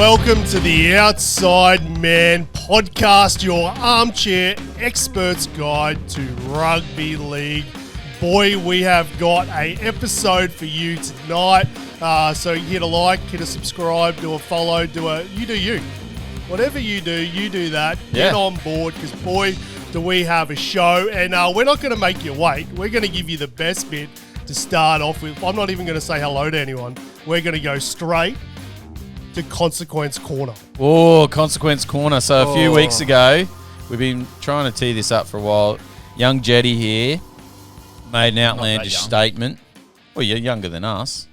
welcome to the Outside Man podcast, your armchair expert's guide to rugby league. Boy, we have got a episode for you tonight. So hit a like, hit a subscribe, do a follow, you do you. Whatever you do that. Get on board, because boy, do we have a show. And we're not going to make you wait. We're going to give you the best bit to start off with. I'm not even going to say hello to anyone. We're going to go straight to Consequence Corner. Oh, Consequence Corner. So a few weeks ago, we've been trying to tee this up for a while. Young Jetty here made an outlandish statement. Well, you're younger than us.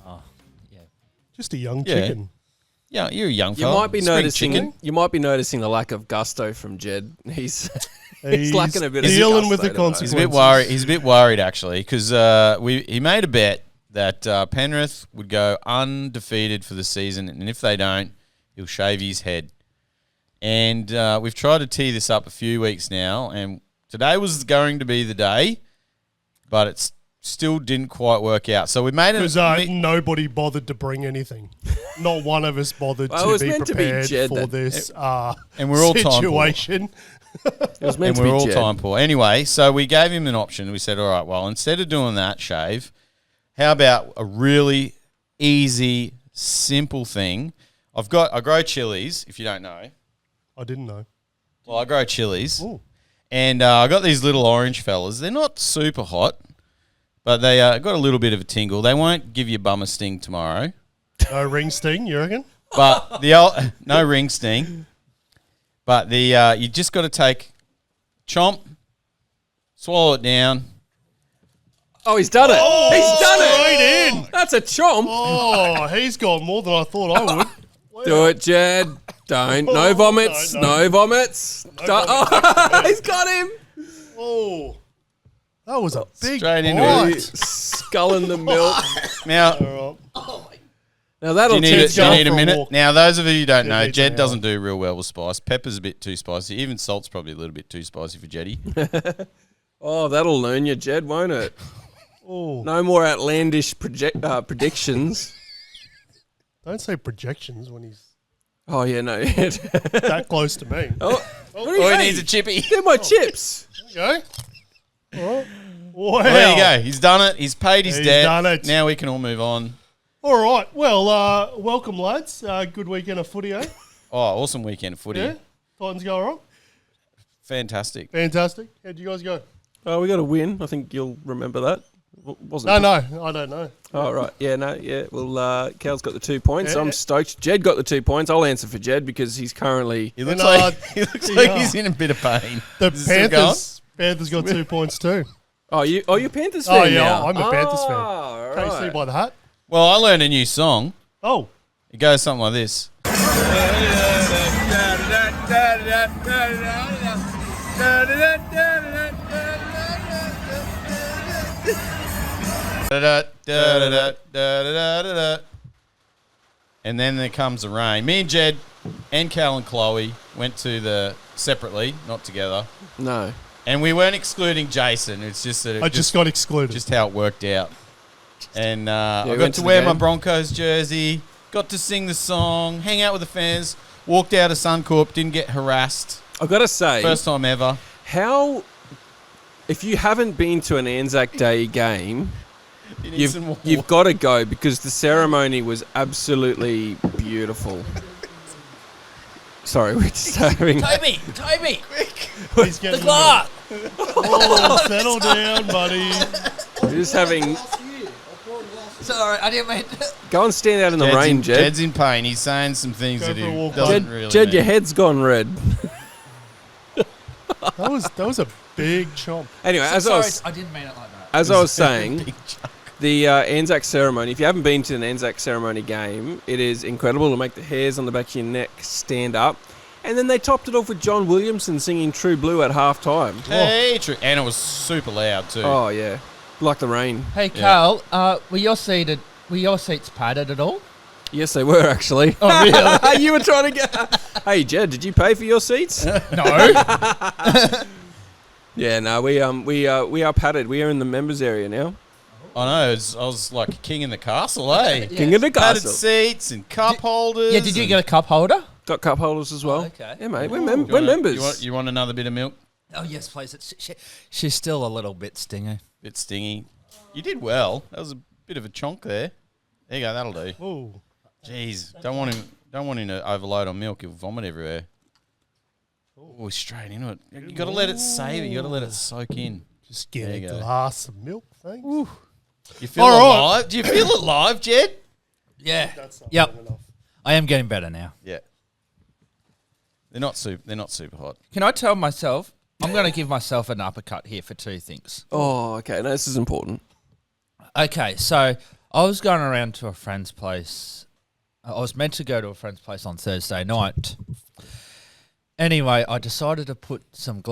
Oh, yeah. Just a young chicken. Yeah, you're a young You fella. might be noticing the lack of gusto from Jed. He's lacking a bit of dealing gusto with the tonight. consequences. He's a bit worried actually, because he made a bet that Penrith would go undefeated for the season, and if they don't, he'll shave his head. And we've tried to tee this up a few weeks now, and today was going to be the day, but it still didn't quite work out. So we made it because nobody bothered to bring anything. Not one of us bothered to be prepared for this and we're all situation. It was meant to be all Jed. time poor. Anyway, so we gave him an option. We said, all right, well, instead of doing that shave, how about a really easy, simple thing? I grow chilies, if you don't know. I didn't know. Well, I grow chilies. Ooh. And I got these little orange fellas. They're not super hot, but they got a little bit of a tingle. They won't give you a bummer sting tomorrow. No ring sting, you reckon? But no ring sting. But you just got to take chomp, swallow it down. Oh, he's done it. He's done it. Straight in. That's a chomp. Oh, he's got more than I thought I would. Wow. Do it, Jed. Don't. No vomits. No vomits. He's got him. Oh, that was a big Straight into bite. Skull in the milk. Now, Now that'll do you need a for a minute? walk. Now, those of you who don't know, needs Jed an doesn't do real well with spice. Pepper's a bit too spicy. Even salt's probably a little bit too spicy for Jetty. Oh, that'll learn you, Jed, won't it? Oh, No more outlandish predictions. don't say projections when he's Oh, yeah, no. that close to me. Oh, Oh, he needs a chippy. they're my chips. There you go. All right. Wow. Well, there you go. He's done it. He's paid his He's debt. done it. Now we can all move on. All right. Well, welcome, lads. Good weekend of footy, eh? Oh, awesome weekend of footy. Yeah. Titans go wrong. Fantastic. Fantastic. How'd you guys go? Oh, we got a win. I think you'll remember that. Wasn't No, it? I don't know. Oh, right. Yeah, no, yeah. Well, Cal's got the 2 points. Yeah. I'm stoked. Jed got the 2 points. I'll answer for Jed because he's currently... He looks And, like he's in a bit of pain. The Is it still Panthers got 2 points too. Oh, you're a Panthers fan Oh, yeah, now? I'm a Panthers fan. Oh, Can't you see right. by the hat? Well, I learned a new song. Oh. It goes something like this. And then there comes the rain. Me and Jed and Cal and Chloe went to separately, not together. No. And we weren't excluding Jason. It's just that I just got excluded. just how it worked out. And I we got went to to the wear my game. Broncos jersey, got to sing the song, hang out with the fans, walked out of Suncorp, didn't get harassed. I've got to say, First time ever. if you haven't been to an Anzac Day game, You need some more. you've got to go because the ceremony was absolutely beautiful. Sorry, we're just having... Toby! He's getting The clock! Oh, settle down, buddy. We're just having... Sorry, I didn't mean... Go and stand out in the rain, Jed. Jed's in pain. He's saying some things Go that for a he walk, doesn't Jed, really Jed, mean. your head's gone red. That was a big chomp. Anyway, Sorry, I didn't mean it like that. as I was saying, Big chunk. the Anzac ceremony, if you haven't been to an Anzac ceremony game, it is incredible to make the hairs on the back of your neck stand up. And then they topped it off with John Williamson singing True Blue at halftime. Hey, true. And it was super loud too. Oh, yeah. Like the rain. Hey, Carl, were your seats padded at all? Yes, they were, actually. Oh, really? You were trying to get... Hey, Jed, did you pay for your seats? No. Yeah, no, we are padded. We are in the members area now. I know. I was like a king in the castle, eh? King of the Padded castle. seats and cup holders. Yeah, did you get a cup holder? Got cup holders as well. Oh, okay. Yeah, mate. We're You members. You want another bit of milk? Oh, yes, please. She's still a little bit stingy. Bit stingy. You did well. That was a bit of a chonk there. There you go. That'll do. Ooh. Jeez, don't want him to overload on milk. He'll vomit everywhere. Oh, straight into it. You got to let it save it. You got to let it soak in. Just get There a you go. glass of milk, thanks. You feel All right. alive? Do you feel alive, Jed? Yeah. That's not Yep. enough. I am getting better now. Yeah. They're not super hot. Can I tell myself, I'm going to give myself an uppercut here for two things. Oh, okay. No, this is important. Okay, so I was going around to a friend's place. I was meant to go to a friend's place on Thursday night. Anyway, I decided to put some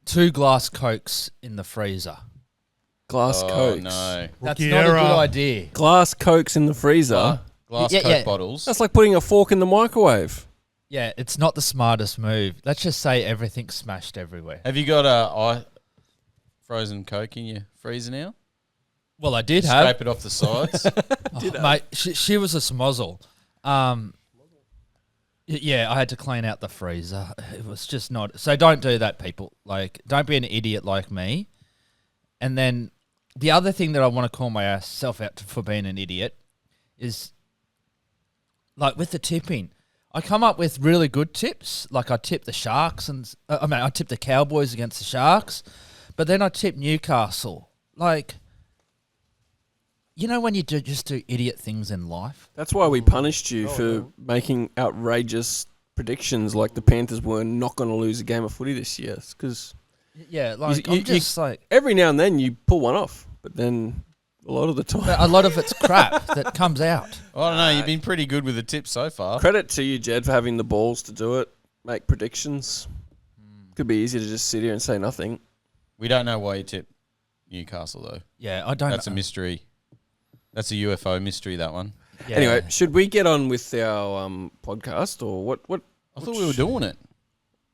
2 glass Cokes in the freezer. Glass Oh, Cokes. no. That's Rookie not a error. good idea. Glass Cokes in the freezer. Glass Yeah, Coke yeah. bottles. That's like putting a fork in the microwave. Yeah, it's not the smartest move. Let's just say everything's smashed everywhere. Have you got a frozen Coke in your freezer now? Well, I did have. Scrape it off the sides. Oh, mate, she was a smozzle. Yeah, I had to clean out the freezer. It was just not. So don't do that, people. Like, don't be an idiot like me. And then the other thing that I want to call myself out for being an idiot is, like, with the tipping. I come up with really good tips. Like, I tip the Sharks I tip the Cowboys against the Sharks, but then I tip Newcastle. Like, you know when you just do idiot things in life? That's why we punished you for making outrageous predictions like the Panthers were not going to lose a game of footy this year. Because Yeah, like, You- I'm just like... every now and then you pull one off, but then a lot of the time... A lot of it's crap that comes out. I don't know. You've been pretty good with the tips so far. Credit to you, Jed, for having the balls to do it, make predictions. Could be easy to just sit here and say nothing. We don't know why you tip Newcastle, though. Yeah, I don't That's a know. mystery. That's a UFO mystery, that one. Yeah. Anyway, should we get on with our podcast or what? I thought we were doing it.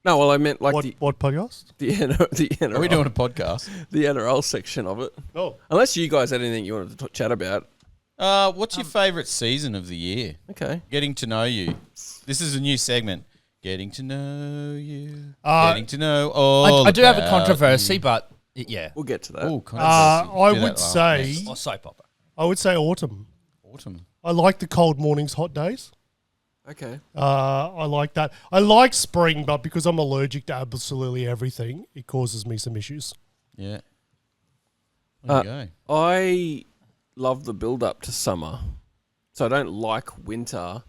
No, well, I meant like What podcast? the NRL, Are we doing a podcast? the NRL section of it. Oh, Unless you guys had anything you wanted to chat about. What's your favourite season of the year? Okay. Getting to know you. This is a new segment. Getting to know you. Uh, Getting to know all I do have a about controversy, you. but yeah. We'll get to that. Oh, controversy. I Do that would last. say Next. Or soap opera. autumn. Autumn. I like the cold mornings, hot days. Okay. I like that. I like spring, but because I'm allergic to absolutely everything, it causes me some issues. Yeah. There you go. I love the build up to summer. So I don't like winter,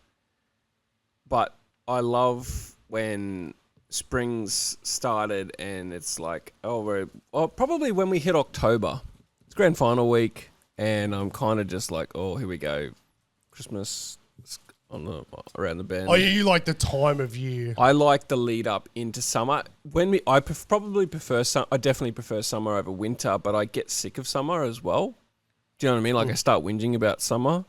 but I love when spring's started and it's like, probably when we hit October. It's grand final week and I'm kind of just like, oh, here we go. Christmas is around the bend. Oh, yeah, you like the time of year. I like the lead up into summer. I definitely prefer summer over winter, but I get sick of summer as well. Do you know what I mean? Like I start whinging about summer,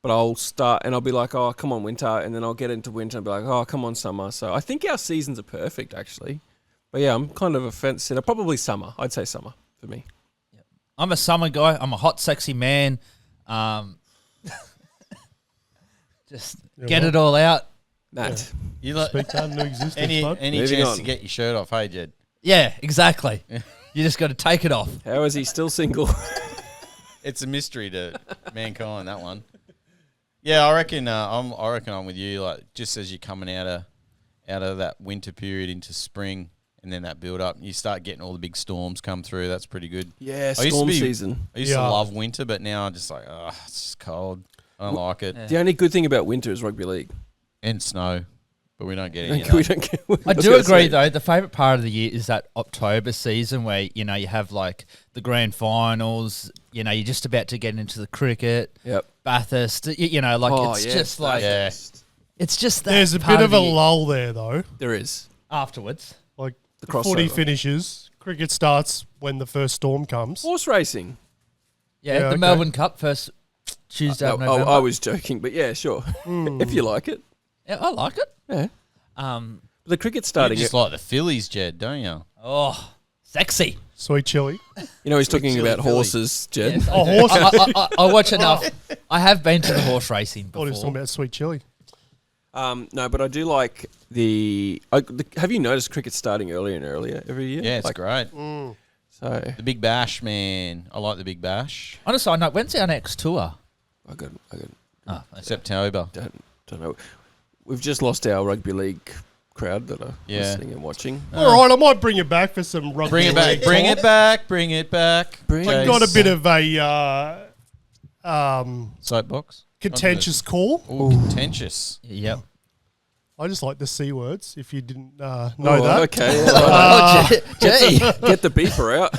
but I'll start and I'll be like, oh, come on winter, and then I'll get into winter and be like, oh, come on summer. So I think our seasons are perfect actually. But yeah, I'm kind of a fence sitter. Probably summer. I'd say summer for me. I'm a summer guy. I'm a hot, sexy man. Just get it all out. Nat. You like Speak that into existence, any bud. chance Moving on. to get your shirt off? Hey, Jed. Yeah, exactly. You just got to take it off. How is he still single? It's a mystery to mankind, that one. Yeah, I reckon I'm with you. Like just as you're coming out of that winter period into spring, and then that build up, you start getting all the big storms come through. That's pretty good. Yeah, I used to storm be- season. I used to Yeah. love winter, but now I'm just like, it's just cold. I don't like it. Yeah. The only good thing about winter is rugby league. And snow, but we don't get any of We that. don't get, I do agree, though. The favourite part of the year is that October season where, you know, you have, like, the grand finals. You know, you're just about to get into the cricket. Yep. Bathurst. You know, like, it's just like... Yeah. It's just that There's a part bit of a the year lull there, though. There is. afterwards. Like The the footy crossover. finishes, cricket starts when the first storm comes. Horse racing. Yeah, Yeah, the okay. Melbourne Cup first Tuesday of November. I was joking, but yeah, sure. If you like it. Yeah, I like it. Yeah. Um, The cricket's You starting. just like the Phillies, Jed, don't you? oh, Sexy. Sweet chili. You know, he's talking Chili about Philly. horses, Jed. Yes, Oh, I do. horses. I watch enough. I have been to the horse racing I thought he was talking before. about sweet chili. No, but I do like have you noticed cricket starting earlier and earlier every year? Yeah, it's like, great. So The Big Bash, man. I like the Big Bash. On a side note, when's our next tour? I got Oh, okay. September. don't know. We've just lost our rugby league crowd that are Yeah. listening and watching. All right, I might bring it back for some rugby. Bring it back. league Bring talk. it back. Bring it back. I got a bit of a soapbox. contentious call. Ooh, contentious. Yep. I just like the C words, if you didn't know Oh, that. Okay. Gee. Get the beeper out.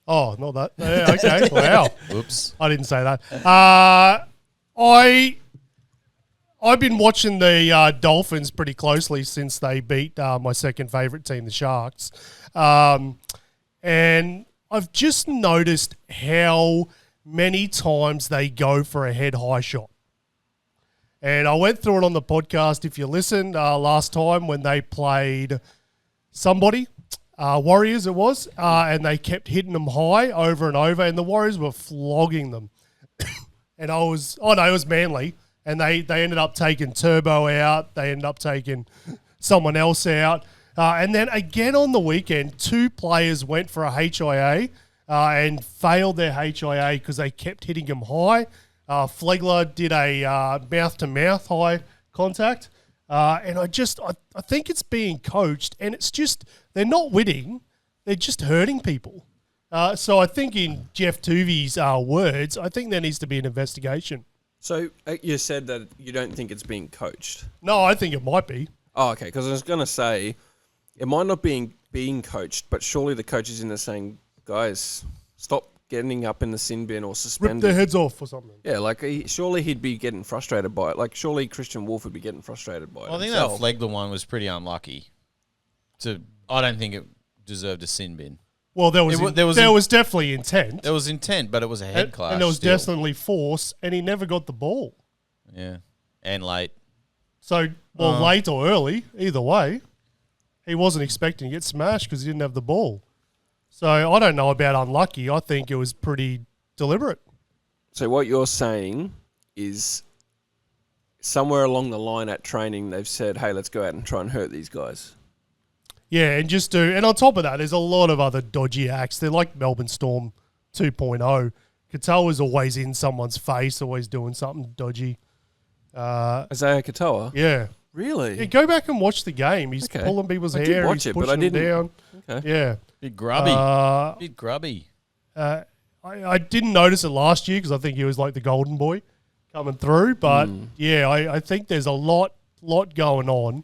Oh, not that. Yeah, okay. Wow. Whoops. I didn't say that. I've been watching the Dolphins pretty closely since they beat my second favourite team, the Sharks. And I've just noticed how many times they go for a head-high shot. And I went through it on the podcast, if you listened, last time when they played somebody, Warriors it was, and they kept hitting them high over and over, and the Warriors were flogging them. And it was Manly, and they ended up taking Turbo out. They ended up taking someone else out. And then again on the weekend, 2 players went for a HIA and failed their HIA because they kept hitting them high. Flegler did a mouth-to-mouth high contact. And I think it's being coached, and it's just, they're not winning, they're just hurting people. So I think in Jeff Tuvey's words, I think there needs to be an investigation. So you said that you don't think it's being coached. No, I think it might be. Oh, okay. Because I was going to say, it might not be being coached, but surely the coach is in there saying, guys, stop getting up in the sin bin or Rip suspended. their heads off or something. Yeah, like surely he'd be getting frustrated by it. Like surely Christian Wolf would be getting frustrated by it. Well, I think himself. that Flegler one was pretty unlucky. I don't think it deserved a sin bin. Well, there was definitely intent. There was intent, but it was a head clash. And there was still. definitely force, and he never got the ball. Yeah, and late. So, late or early, either way, he wasn't expecting to get smashed because he didn't have the ball. So I don't know about unlucky. I think it was pretty deliberate. So what you're saying is somewhere along the line at training, they've said, hey, let's go out and try and hurt these guys. Yeah, and on top of that, there's a lot of other dodgy acts. They're like Melbourne Storm 2.0. Katoa's always in someone's face, always doing something dodgy. Isaiah Katoa? Yeah. Really? Yeah, go back and watch the game. He's Okay. pulling people's I did hair. watch He's it, but pushing I them didn't- down. Okay. Yeah. Bit grubby. Bit grubby. I didn't notice it last year because I think he was like the golden boy coming through. But yeah, I think there's a lot going on.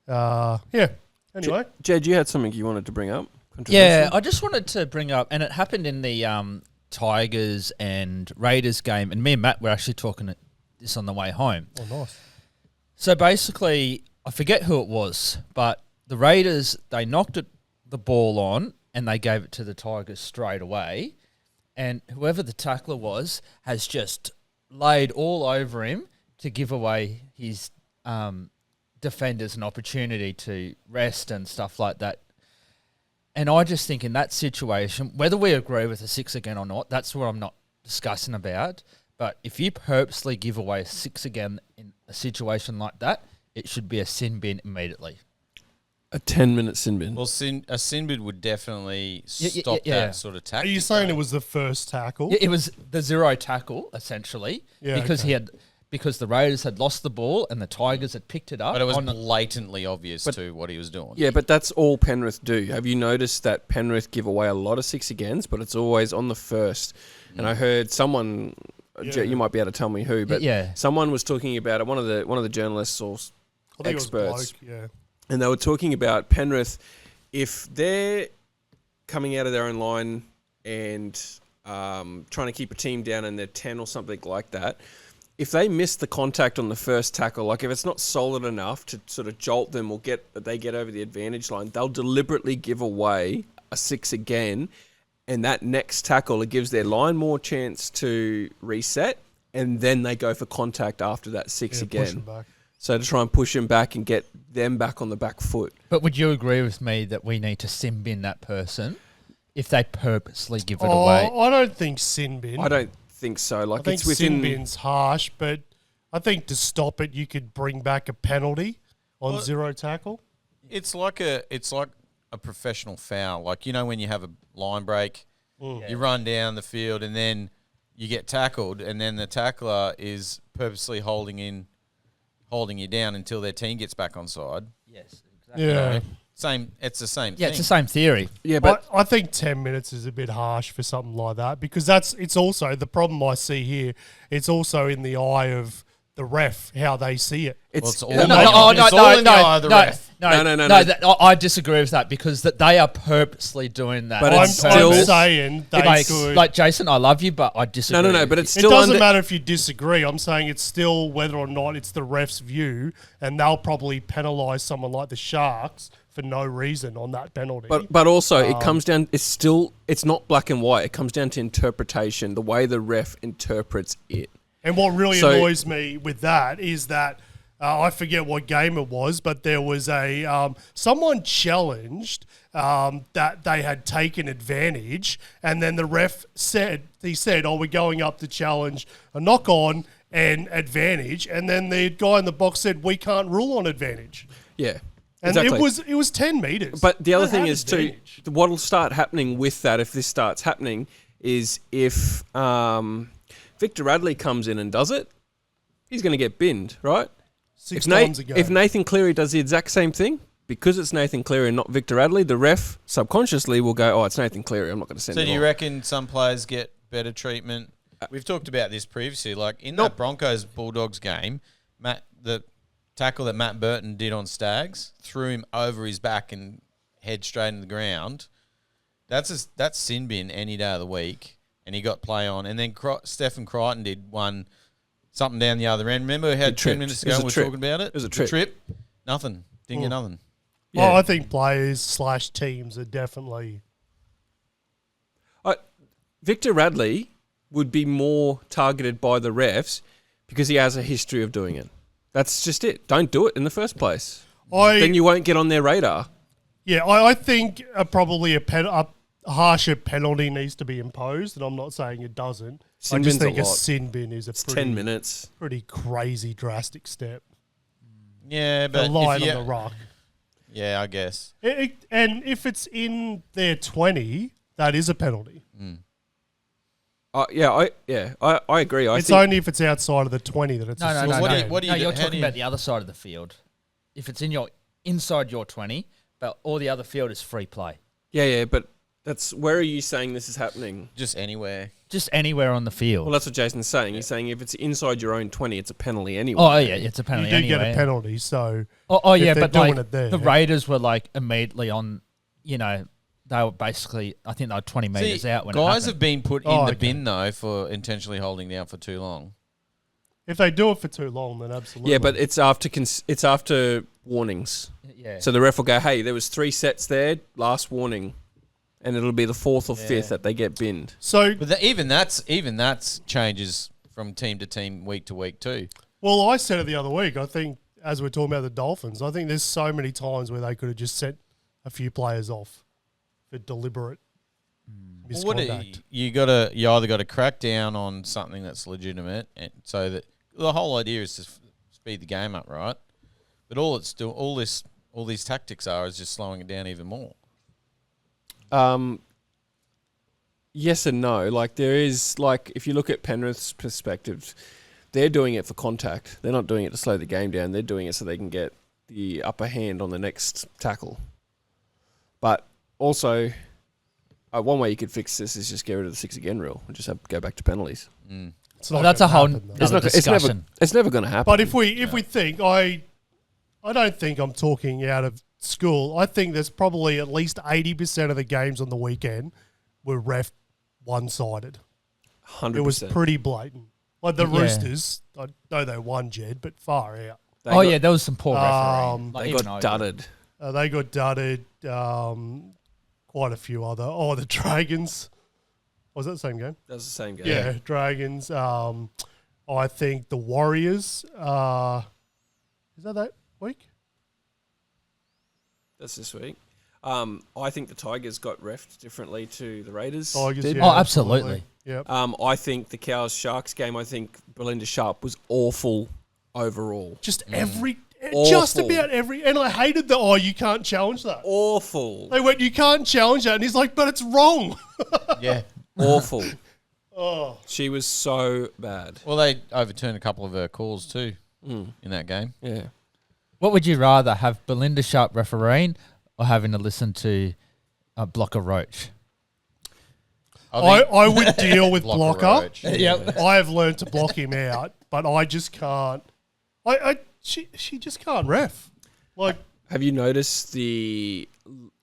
Yeah. Anyway, Jed, you had something you wanted to bring up? Yeah, I just wanted to bring up, and it happened in the Tigers and Raiders game, and me and Matt were actually talking this on the way home. oh nice. So basically, I forget who it was, but the Raiders, they knocked the ball on and they gave it to the Tigers straight away. And whoever the tackler was has just laid all over him to give away his defenders an opportunity to rest and stuff like that. And I just think in that situation, whether we agree with a 6 again or not, that's what I'm not discussing about. But if you purposely give away a 6 again in a situation like that, it should be a sin bin immediately. A 10-minute sin bin. Well, a sin bin would definitely Yeah, stop yeah. that sort of Are tactic. you saying though. it was the first tackle? It was the zero tackle, essentially, Yeah, because okay. because the Raiders had lost the ball and the Tigers had picked it up. But it was on the- blatantly obvious to what he was doing. Yeah, but that's all Penrith do. Have you noticed that Penrith give away a lot of 6 agains, but it's always on the first? And I heard someone, Yeah. you might be able to tell me who, but Yeah. someone was talking about it. One of the journalists or I think experts, it was bloke, yeah. and they were talking about Penrith. If they're coming out of their own line and trying to keep a team down and they're 10 or something like that, if they miss the contact on the first tackle, like if it's not solid enough to sort of jolt them or they get over the advantage line, they'll deliberately give away a 6 again, and that next tackle, it gives their line more chance to reset, and then they go for contact after that 6 Yeah, push them again. back. So to try and push him back and get them back on the back foot. But would you agree with me that we need to sin bin that person if they purposely give it Oh, away? I don't think sin bin. I don't think so. Like I think it's within. sin bin's harsh, but I think to stop it, you could bring back a penalty on zero tackle. It's like a professional foul. Like, you know, when you have a line break, you run down the field and then you get tackled, and then the tackler is purposely holding you down until their team gets back on side. Yes, exactly. Yeah. It's the same thing. Yeah, it's the same theory. Yeah, but I think 10 minutes is a bit harsh for something like that, because it's also the problem I see here. It's also in the eye of the ref, how they see it. it's all No, in no, the- no, it's no, all no, in the eye of the no, ref. No. I disagree with that because that they are purposely doing that. But on I'm it's still- purpose. saying they like, could. like Jason, I love you, but I disagree. no. But it's It still doesn't under. matter if you disagree. I'm saying it's still whether or not it's the ref's view, and they'll probably penalise someone like the Sharks for no reason on that penalty. But also, it comes down. It's not black and white. It comes down to interpretation, the way the ref interprets it. And what really So- annoys me with that is that I forget what game it was, but there was a someone challenged that they had taken advantage, and then the ref said, "Oh, we're going up to challenge a knock on and advantage," and then the guy in the box said, "We can't rule on advantage," Yeah, and exactly. it was 10 meters. But the other That thing had is too, advantage. what'll start happening with that, if this starts happening, is if Victor Radley comes in and does it, he's going to get binned, right? Six If, times a game. if Nathan Cleary does the exact same thing, because it's Nathan Cleary and not Victor Radley, the ref subconsciously will go, "Oh, it's Nathan Cleary. I'm not going to send So him do you on." reckon some players get better treatment? We've talked about this previously. Like in that Broncos Bulldogs game, the tackle that Matt Burton did on Staggs threw him over his back and head straight into the ground. That's sin bin any day of the week, and he got play on. And then Stephen Crichton did something down the other end. Remember we had 10 tripped. minutes It was ago a we were trip. talking about it? It was a The trip. Nothing. Didn't get nothing. Yeah. I think players / teams are definitely... Victor Radley would be more targeted by the refs because he has a history of doing it. That's just it. Don't do it in the first place. Then you won't get on their radar. Yeah, I think probably a harsher penalty needs to be imposed, and I'm not saying it doesn't. Sin I just bin's think a a lot. sin bin is It's 10 minutes. pretty crazy, drastic step. Yeah, The but line if on the rock. yeah, I guess. And if it's in their 20, that is a penalty. I agree. I It's think only if it's outside of the 20 that it's No, a no, silver no, what do no. you- what do you No, do- you're how do talking you- about the other side of the field. If it's inside your 20, but all the other field is free play. Yeah, but that's where are you saying this is happening? Just anywhere. Just anywhere on the field. Well, that's what Jason's saying. He's saying if it's inside your own 20, it's a penalty anyway. Oh yeah, it's a You penalty do anyway. get a penalty, so Oh if yeah, they're but doing like it there. the Raiders were like immediately on. They were basically, I think they were 20 metres See, out when guys it have been put in Oh, the okay. bin though for intentionally holding down for too long. if they do it for too long, then absolutely. Yeah, but it's after warnings. happened. Yeah. So the ref will go, "Hey, there was 3 sets there, last warning," and it'll be the 4th or 5th that they get binned. So, But even that's changes from team to team, week to week too. well, I said it the other week. I think, as we're talking about the Dolphins, I think there's so many times where they could have just sent a few players off for deliberate Well, what misconduct. you either got to crack down on something that's legitimate, and so that the whole idea is to speed the game up, right? But all these tactics is just slowing it down even more. Yes and no. Like there is, like if you look at Penrith's perspective, they're doing it for contact. They're not doing it to slow the game down. They're doing it so they can get the upper hand on the next tackle. But also, one way you could fix this is just get rid of the 6 again rule and just go back to penalties. It's not That's a gonna whole happen, though. another discussion. It's never going to happen. But if we think, I don't think I'm talking out of school. I think there's probably at least 80% of the games on the weekend were ref one-sided. 100%. It was pretty blatant. Like the Yeah. Roosters, I know they won, Jed, but far out. There was some poor refereeing. They got dudded. They got dudded. Quite a few other. Oh, the Dragons. Was that the same game? That was the same game. Yeah, Dragons. I think the Warriors. Is that week? That's this week. I think the Tigers got refed differently to the Raiders. Tigers, did. yeah, Oh, absolutely. Yep. I think the Cows Sharks game. I think Belinda Sharp was awful overall. Just Awful. about every, and I hated you can't challenge that. Awful. They went, you can't challenge that, and he's like, but it's wrong. Yeah. Awful. Oh, She was so bad. Well, they overturned a couple of her calls too in that game. Yeah. What would you rather have, Belinda Sharp refereeing or having to listen to Blocker Roach? I would deal with Blocker. Roach. Yep. I have learned to block him out, but I just can't. She just can't ref. Like, Have you noticed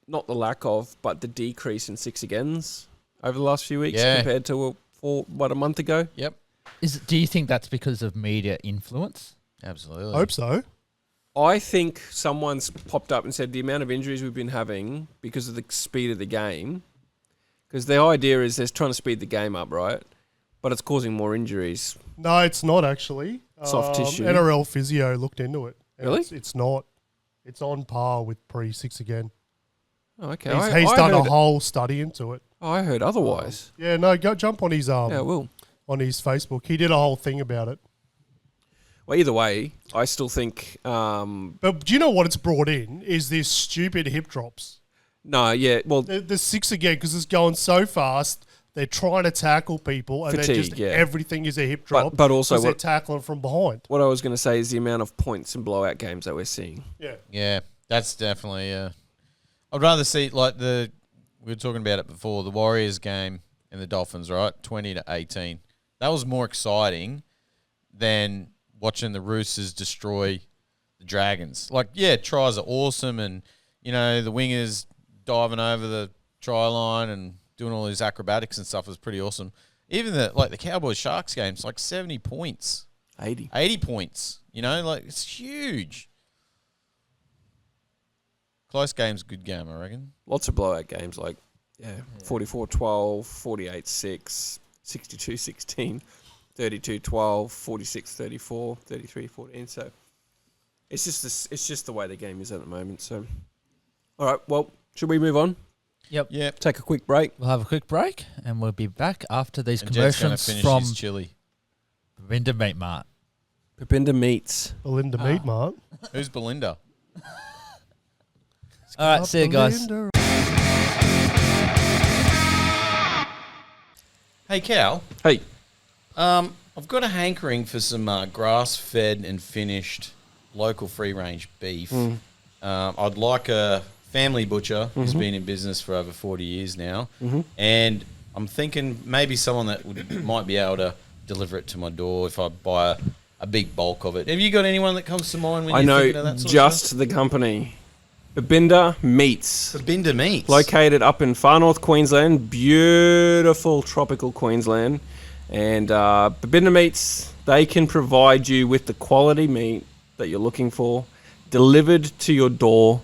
not the lack of, but the decrease in six agains over the last few weeks compared to a month ago? Yep. Do you think that's because of media influence? Absolutely. hope so. I think someone's popped up and said the amount of injuries we've been having because of the speed of the game, because the idea is they're trying to speed the game up, right? But it's causing more injuries. No, it's not actually. Soft tissue. NRL physio looked into it. And Really? It's not. It's on par with pre-6 again. Oh, okay. He's done a whole study into it. I heard otherwise. Yeah, no, go jump on his Yeah, I will. on his Facebook. He did a whole thing about it. Well, either way, I still think. But do you know what it's brought in? Is this stupid hip drops. No, yeah. Well, The 6 again, because it's going so fast. They're trying to tackle people, and then Fatigue, just yeah. everything is a hip drop. but also 'cause they're what- tackling from behind. what I was going to say is the amount of points and blowout games that we're seeing. Yeah. Yeah, that's definitely. I'd rather see we were talking about it before, the Warriors game and the Dolphins, right? 20-18. That was more exciting than watching the Roosters destroy the Dragons. Like, yeah, tries are awesome, and the wingers diving over the try line and doing all these acrobatics and stuff was pretty awesome. Even the Cowboys Sharks games, 70 points, 80 points. It's huge. Close game's a good game, I reckon. Lots of blowout games 44-12, 48-6, 62-16, 32-12, 46-34, 33-14. So it's just the way the game is at the moment. So, all right. Well, should we move on? Yep. Yeah. Take a quick break. We'll have a quick break, and we'll be back after these And Jed's gonna commercials finish from his chili. Belinda Meat Mart. Pepinda Meats. Belinda Meat Mart. Who's Belinda? All right, see you guys. Belinda. Hey, Cal. Hey. I've got a hankering for some grass-fed and finished local free-range beef. I'd like a family butcher who's been in business for over 40 years now, and I'm thinking maybe someone that might be able to deliver it to my door if I buy a big bulk of it. Have you got anyone that comes to mind when I you're know thinking of that sort of just stuff? the company. Babinda Meats. Babinda Meats. Located up in far north Queensland. Beautiful tropical Queensland. And Babinda Meats, they can provide you with the quality meat that you're looking for, delivered to your door.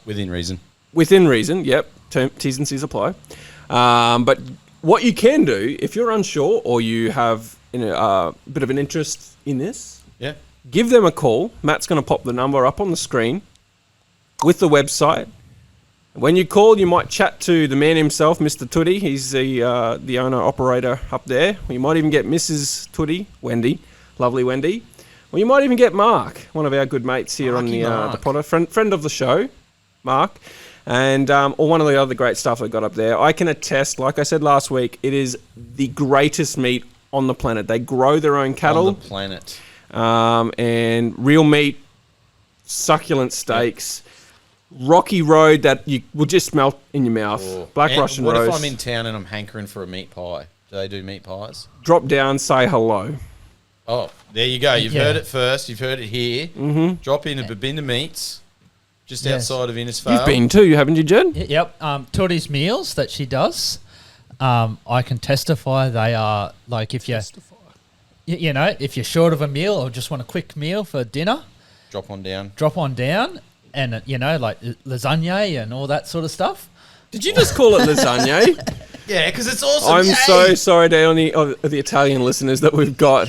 Within reason. Within reason, yep. T's and C's apply. But what you can do, if you're unsure or you have a bit of an interest in this, Yeah. give them a call. Matt's going to pop the number up on the screen with the website. When you call, you might chat to the man himself, Mr. Tootie. He's the owner-operator up there. You might even get Mrs. Tootie, Wendy, lovely Wendy. Or you might even get Mark, one of our good mates here on the Potter, friend of the show, Mark. And or one of the other great stuff they got up there. I can attest, like I said last week, it is the greatest meat on the planet. They grow their own cattle. On the planet. And real meat, succulent steaks, rocky road that you will just melt in your mouth. Black And Russian what roast. if I'm in town and I'm hankering for a meat pie? Do they do meat pies? Drop down, say hello. Oh, there you go. You've Yeah. heard it first. You've heard it here. Mm-hmm. Drop in a Babinda Meats, just Yes. outside of Innisfail. You've been too, haven't you, Jed? Yep. Tootie's meals that she does, I can testify they are like if you if you're short of a meal or just want a quick meal for dinner, Drop on down. drop on down and like lasagna and all that sort of stuff. Did you just call it lasagna? Yeah, because it's awesome. I'm Yay! so sorry to any of the Italian listeners that we've got.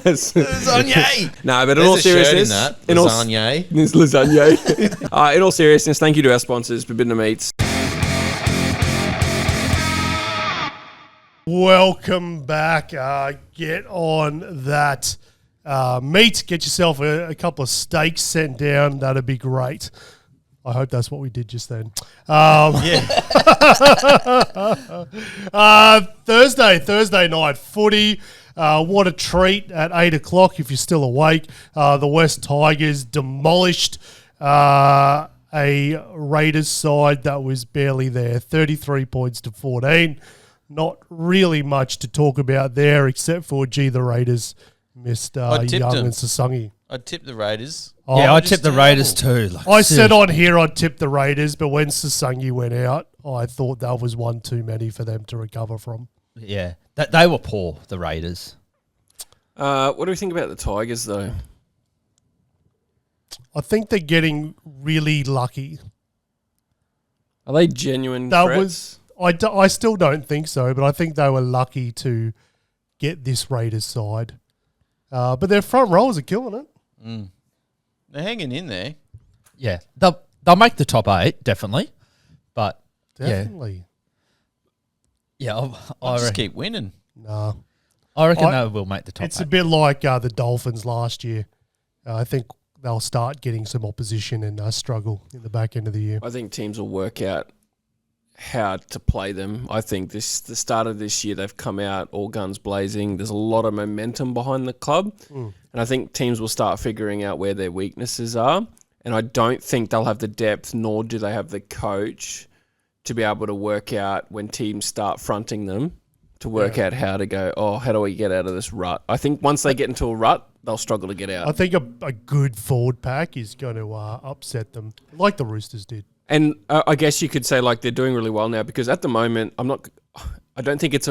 Lasagna. No, but in There's all a shirt seriousness, in that. in all Lasagna. This lasagna. In all seriousness, thank you to our sponsors, Babinda Meats. Welcome back. Get on that meat. Get yourself a couple of steaks sent down. That'd be great. I hope that's what we did just then. Thursday night footy. What a treat at 8 o'clock if you're still awake. The West Tigers demolished a Raiders side that was barely there. 33 points to 14. Not really much to talk about there except for, the Raiders missed Young and Sasungi. I'd tip the Raiders. I tipped the Raiders too. I said on here I'd tip the Raiders, but when Sasungi went out, I thought that was one too many for them to recover from. Yeah, they were poor, the Raiders. What do we think about the Tigers, though? I think they're getting really lucky. Are they genuine That threats? I still don't think so, but I think they were lucky to get this Raiders side. But their front rowers are killing it. Mm. They're hanging in there. Yeah, they'll make the top 8, definitely. But Definitely. yeah, I'll just keep winning. Nah. I reckon they will make the top 8. It's a bit like the Dolphins last year. I think they'll start getting some opposition and struggle in the back end of the year. I think teams will work out how to play them. I think the start of this year they've come out all guns blazing. There's a lot of momentum behind the club, and I think teams will start figuring out where their weaknesses are. And I don't think they'll have the depth, nor do they have the coach to be able to work out when teams start fronting them to work out how to go. Oh, how do we get out of this rut? I think once they get into a rut, they'll struggle to get out. I think a good forward pack is going to upset them, like the Roosters did. And I guess you could say like they're doing really well now because at the moment I don't think it's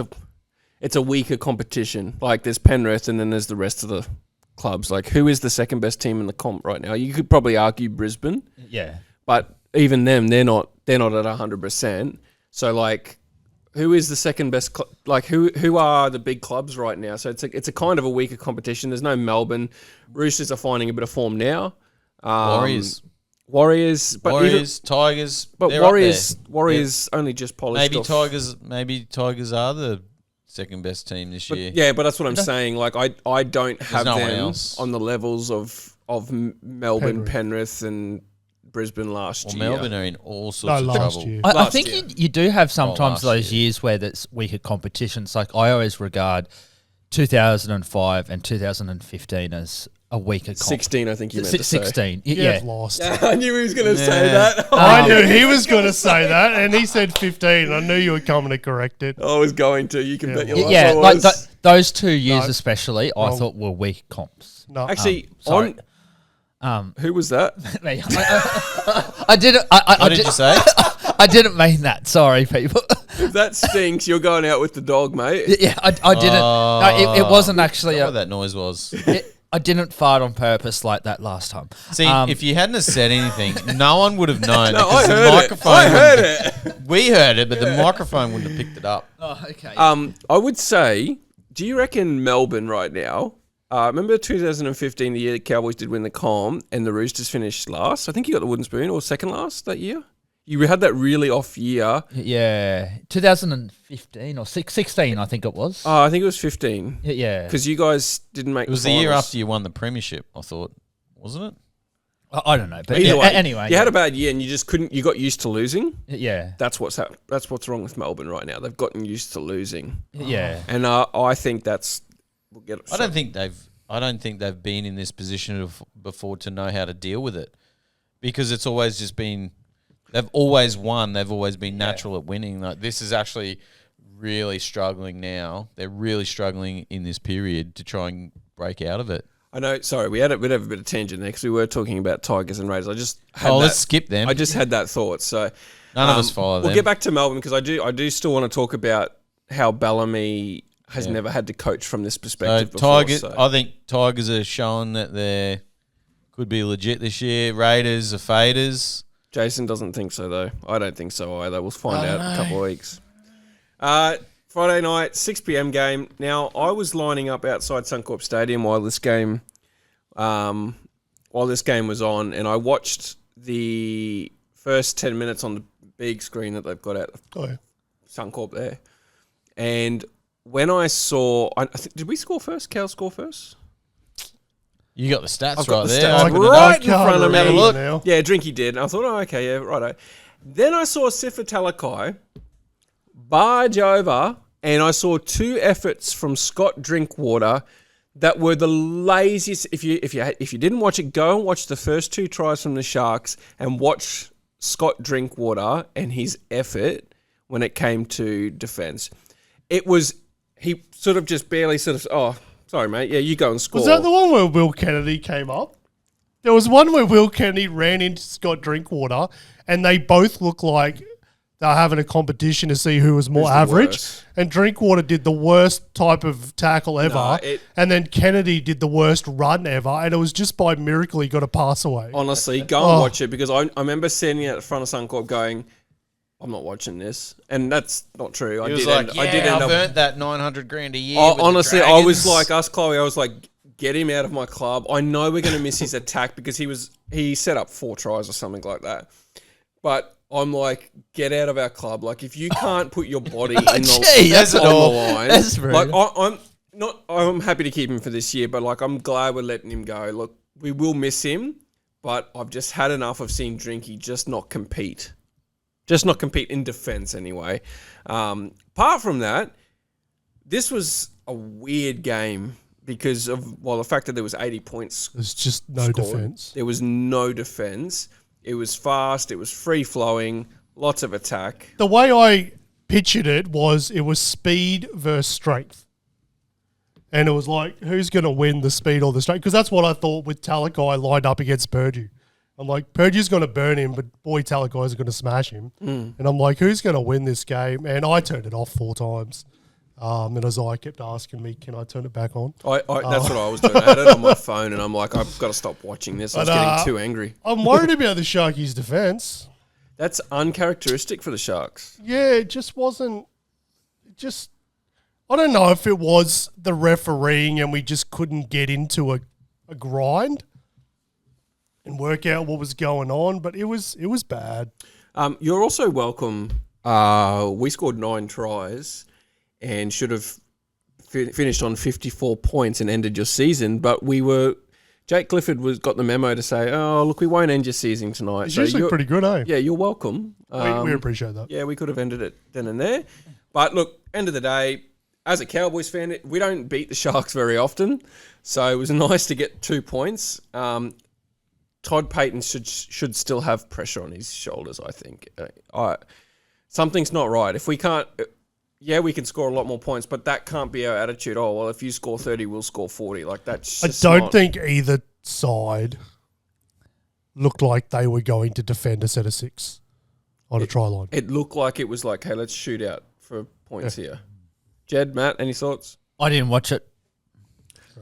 a weaker competition. Like there's Penrith and then there's the rest of the clubs. Like who is the second best team in the comp right now? You could probably argue Brisbane. Yeah, but even them, they're not at 100%. So like, who is the second best? Who are the big clubs right now? So it's a kind of a weaker competition. There's no Melbourne. Roosters are finding a bit of form now. Warriors, Tigers, but Warriors only just polished. Maybe Tigers are the second best team this year. Yeah, but that's what I'm saying. Like I don't have no one them else on the levels of Melbourne, Penrith, and Brisbane last year. Melbourne are in all sorts of trouble. Year. I think you do have sometimes those years where that's weaker competitions. Like I always regard 2005 and 2015 as a weaker comp. 16, I think you meant to 16, say. yeah. Lost. I knew he was going to say that. I knew he was going to say that, and he said 15. I knew you were coming to correct it. I was going to. You can bet your life Yeah, I like was. those 2 years especially, I thought were weak comps. No, Actually, sorry. Who was that? I didn't. What did you say? I didn't mean that. Sorry, people. If that stinks, you're going out with the dog, mate. Yeah, I didn't. No, it wasn't actually. What that noise was. I didn't fart on purpose like that last time. See, if you hadn't have said anything, no one would have known. No, because I heard it. We heard it, but the microphone wouldn't have picked it up. Oh, okay. I would say, do you reckon Melbourne right now? Remember 2015, the year the Cowboys did win the comp and the Roosters finished last? I think you got the wooden spoon or second last that year. You had that really off year. Yeah, 2015 or 16, I think it was. I think it was 15. Yeah, because you guys didn't make. It was the year after you won the premiership, I thought, wasn't it? I don't know, but either way, anyway, you had a bad year and you just couldn't. You got used to losing. Yeah, that's what's wrong with Melbourne right now. They've gotten used to losing. Yeah, and I think that's. We'll get. I don't think they've been in this position before to know how to deal with it, because it's always just been. They've always won. They've always been natural at winning. Like this is actually really struggling now. They're really struggling in this period to try and break out of it. I know. Sorry, we had a bit of a tangent there because we were talking about Tigers and Raiders. I just had let's skip them. I just had that thought. So none of us follow them. We'll get back to Melbourne because I do still want to talk about how Bellamy has never had to coach from this perspective before. I think Tigers are showing that they could be legit this year. Raiders are faders. Jason doesn't think so, though. I don't think so either. We'll find out in a couple of weeks. Friday night, 6 p.m. game. Now, I was lining up outside Suncorp Stadium while this game was on, and I watched the first 10 minutes on the big screen that they've got at Suncorp there. And when I saw... did we score first? Cal score first? You got the stats I've got right the there. stats Open it right up. in front of me. Have a look now. Yeah, Drinky did. And I thought, oh, okay, yeah, righto. Then I saw Sifa Talakai barge over, and I saw 2 efforts from Scott Drinkwater that were the laziest. If you didn't watch it, go and watch the first 2 tries from the Sharks and watch Scott Drinkwater and his effort when it came to defence. It was, he sort of just barely sorry, mate. Yeah, you go and score. Was that the one where Will Kennedy came up? There was one where Will Kennedy ran into Scott Drinkwater, and they both looked like they were having a competition to see who was more average. Worst? And Drinkwater did the worst type of tackle ever, and then Kennedy did the worst run ever, and it was just by miracle he got a pass away. Honestly, go and watch it, because I remember standing at the front of Suncorp going, I'm not watching this. And that's not true. He was like, I've earned that $900,000 a year. Honestly, I was like, us, Chloe, I was like, get him out of my club. I know we're going to miss his attack, because he set up 4 tries or something like that. But I'm like, get out of our club. Like, if you can't put your body on the line, That's rude. like, I'm happy to keep him for this year, but like, I'm glad we're letting him go. Look, we will miss him, but I've just had enough of seeing Drinky just not compete. Just not compete in defence anyway. Apart from that, this was a weird game because of, the fact that there was 80 points. There's just no defence. There was no defence. It was fast. It was free-flowing. Lots of attack. The way I pictured it was speed versus strength. And it was like, who's going to win the speed or the strength? Because that's what I thought with Talakai lined up against Purdue. I'm like, Purdue's going to burn him, but boy, Talakai's going to smash him. And I'm like, who's going to win this game? And I turned it off 4 times. And Isaiah kept asking me, can I turn it back on? That's what I was doing. I had it on my phone, and I'm like, I've got to stop watching this. I was getting too angry. I'm worried about the Sharkies' defence. That's uncharacteristic for the Sharks. Yeah, it just wasn't... I don't know if it was the refereeing and we just couldn't get into a grind and work out what was going on, but it was bad. You're also welcome. We scored 9 tries and should have finished on 54 points and ended your season, but Jake Clifford got the memo to say, oh, look, we won't end your season tonight. It's usually pretty good, eh? Yeah, you're welcome. We appreciate that. Yeah, we could have ended it then and there. But look, end of the day, as a Cowboys fan, we don't beat the Sharks very often, so it was nice to get 2 points. Todd Payton should still have pressure on his shoulders, I think. Something's not right. If we can't... Yeah, we can score a lot more points, but that can't be our attitude. Oh, well, if you score 30, we'll score 40. Like, that's just I don't think either side looked like they were going to defend a set of 6 on a try line. It looked like it was like, hey, let's shoot out for points here. Jed, Matt, any thoughts? I didn't watch it.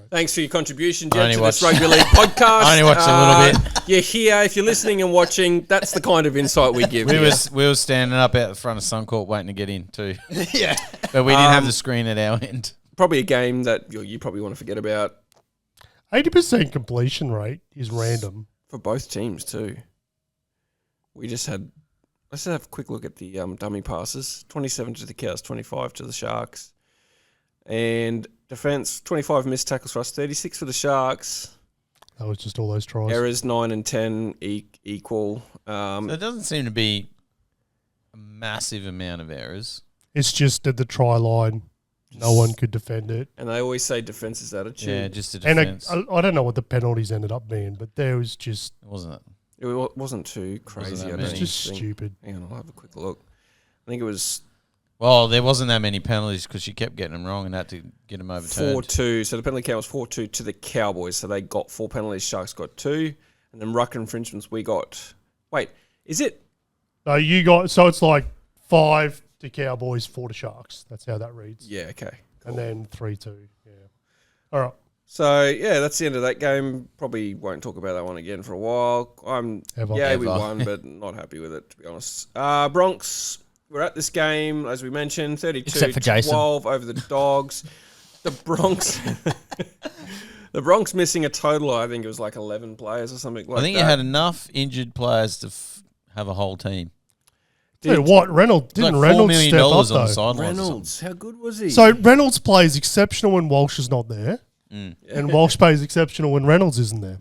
Thanks for your contribution, Jed, to this Rugby League podcast. I only watched a little bit. You're here. If you're listening and watching, that's the kind of insight we give. We were standing up out the front of Suncorp waiting to get in too. Yeah. But we didn't have the screen at our end. Probably a game that you probably want to forget about. 80% completion rate is random. For both teams too. Let's have a quick look at the dummy passes. 27 to the Cows, 25 to the Sharks. And defence, 25 missed tackles for us, 36 for the Sharks. That was just all those tries. Errors, 9 and 10 equal. So there doesn't seem to be a massive amount of errors. It's just at the try line, no one could defend it. And they always say defence is attitude. Yeah, just a defence. And I don't know what the penalties ended up being, but there was just... Wasn't it? It wasn't too crazy. It was just stupid. Hang on, I'll have a quick look. I think it was... Well, there wasn't that many penalties because she kept getting them wrong and had to get them overturned. 4-2. So the penalty count was 4-2 to the Cowboys. So they got 4 penalties. Sharks got 2. And then ruck infringements, we got... Wait, is it... No, you got... So it's like 5 to Cowboys, 4 to Sharks. That's how that reads. Yeah, okay. Cool. And then 3-2. Yeah. All right. So, yeah, that's the end of that game. Probably won't talk about that one again for a while. We won, but not happy with it, to be honest. Bronx we're at this game, as we mentioned, 32 Except for Jason. 12 over the Dogs. The Bronx, the Bronx missing a total, I think it was like 11 players or something like that. I think you had enough injured players to have a whole team. Dude, what? Reynolds Like didn't $4 Reynolds million step up on the though? sidelines. or Reynolds, how good was he? So Reynolds plays exceptional when Walsh is not there, and Walsh plays exceptional when Reynolds isn't there.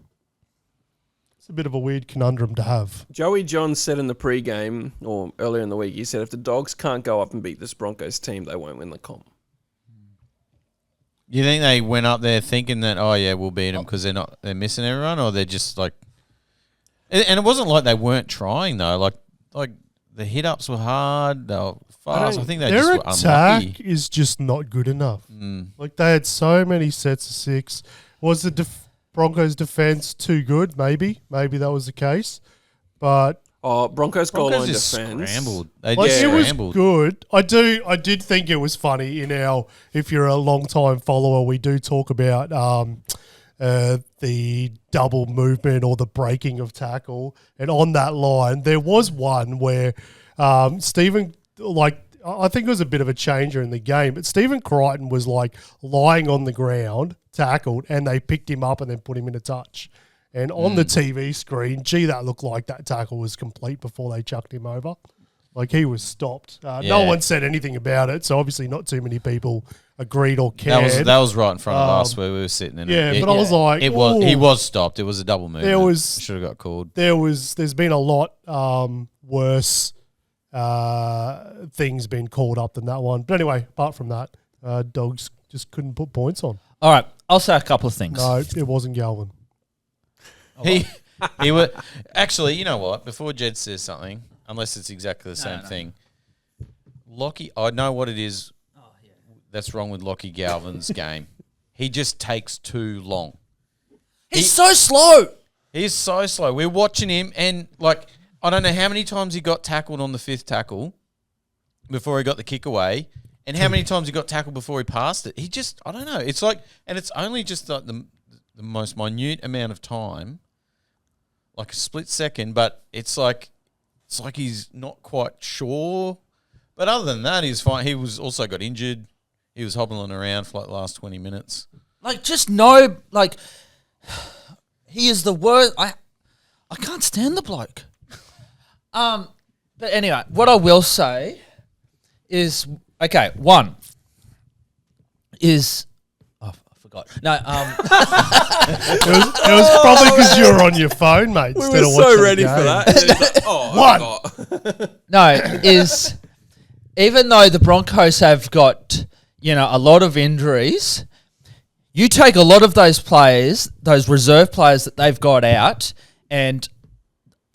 It's a bit of a weird conundrum to have. Joey John said in the pre-game, or earlier in the week, he said if the Dogs can't go up and beat this Broncos team, they won't win the comp. You think they went up there thinking that, oh yeah, we'll beat them because they're missing everyone, or they're just like, and it wasn't like they weren't trying though. Like the hit ups were hard, they were fast. I think they just Their were attack unlucky. is just not good enough. Like they had so many sets of six. Was the Broncos defense too good? Maybe that was the case, but. Broncos goal line just defense. scrambled. They Like just it was scrambled. good. I did think it was funny in our. If you're a long time follower, we do talk about the double movement or the breaking of tackle, and on that line there was one where Stephen, like I think it was a bit of a changer in the game, but Stephen Crichton was like lying on the ground, tackled, and they picked him up and then put him in a touch. And on the TV screen, that looked like that tackle was complete before they chucked him over. Like he was stopped. No one said anything about it, so obviously not too many people agreed or cared. That was right in front of us where we were sitting. In yeah, but I was like, he was stopped. It was a double move. Should have got called. There's been a lot worse things been called up than that one. But anyway, apart from that, Dogs just couldn't put points on. All right, I'll say a couple of things. No, it wasn't Galvin. He were actually. You know what? Before Jed says something, unless it's exactly the same thing, Lockie. I know what it is. That's wrong with Lockie Galvin's game. He just takes too long. He's so slow. He's so slow. We're watching him, and like I don't know how many times he got tackled on the fifth tackle before he got the kick away, and how many times he got tackled before he passed it. He just, I don't know. It's like, and it's only just like the most minute amount of time, like a split second, but it's like he's not quite sure. But other than that, he's fine. He was also got injured. He was hobbling around for like the last 20 minutes. Like, just no, like, he is the worst. I can't stand the bloke. But anyway, what I will say is, okay, one is, I forgot. No, It was probably because you were on your phone, mate. We instead were of so watching ready the for game. that. And then it's like, What? no, is even though the Broncos have got, a lot of injuries, you take a lot of those players, those reserve players that they've got out, and,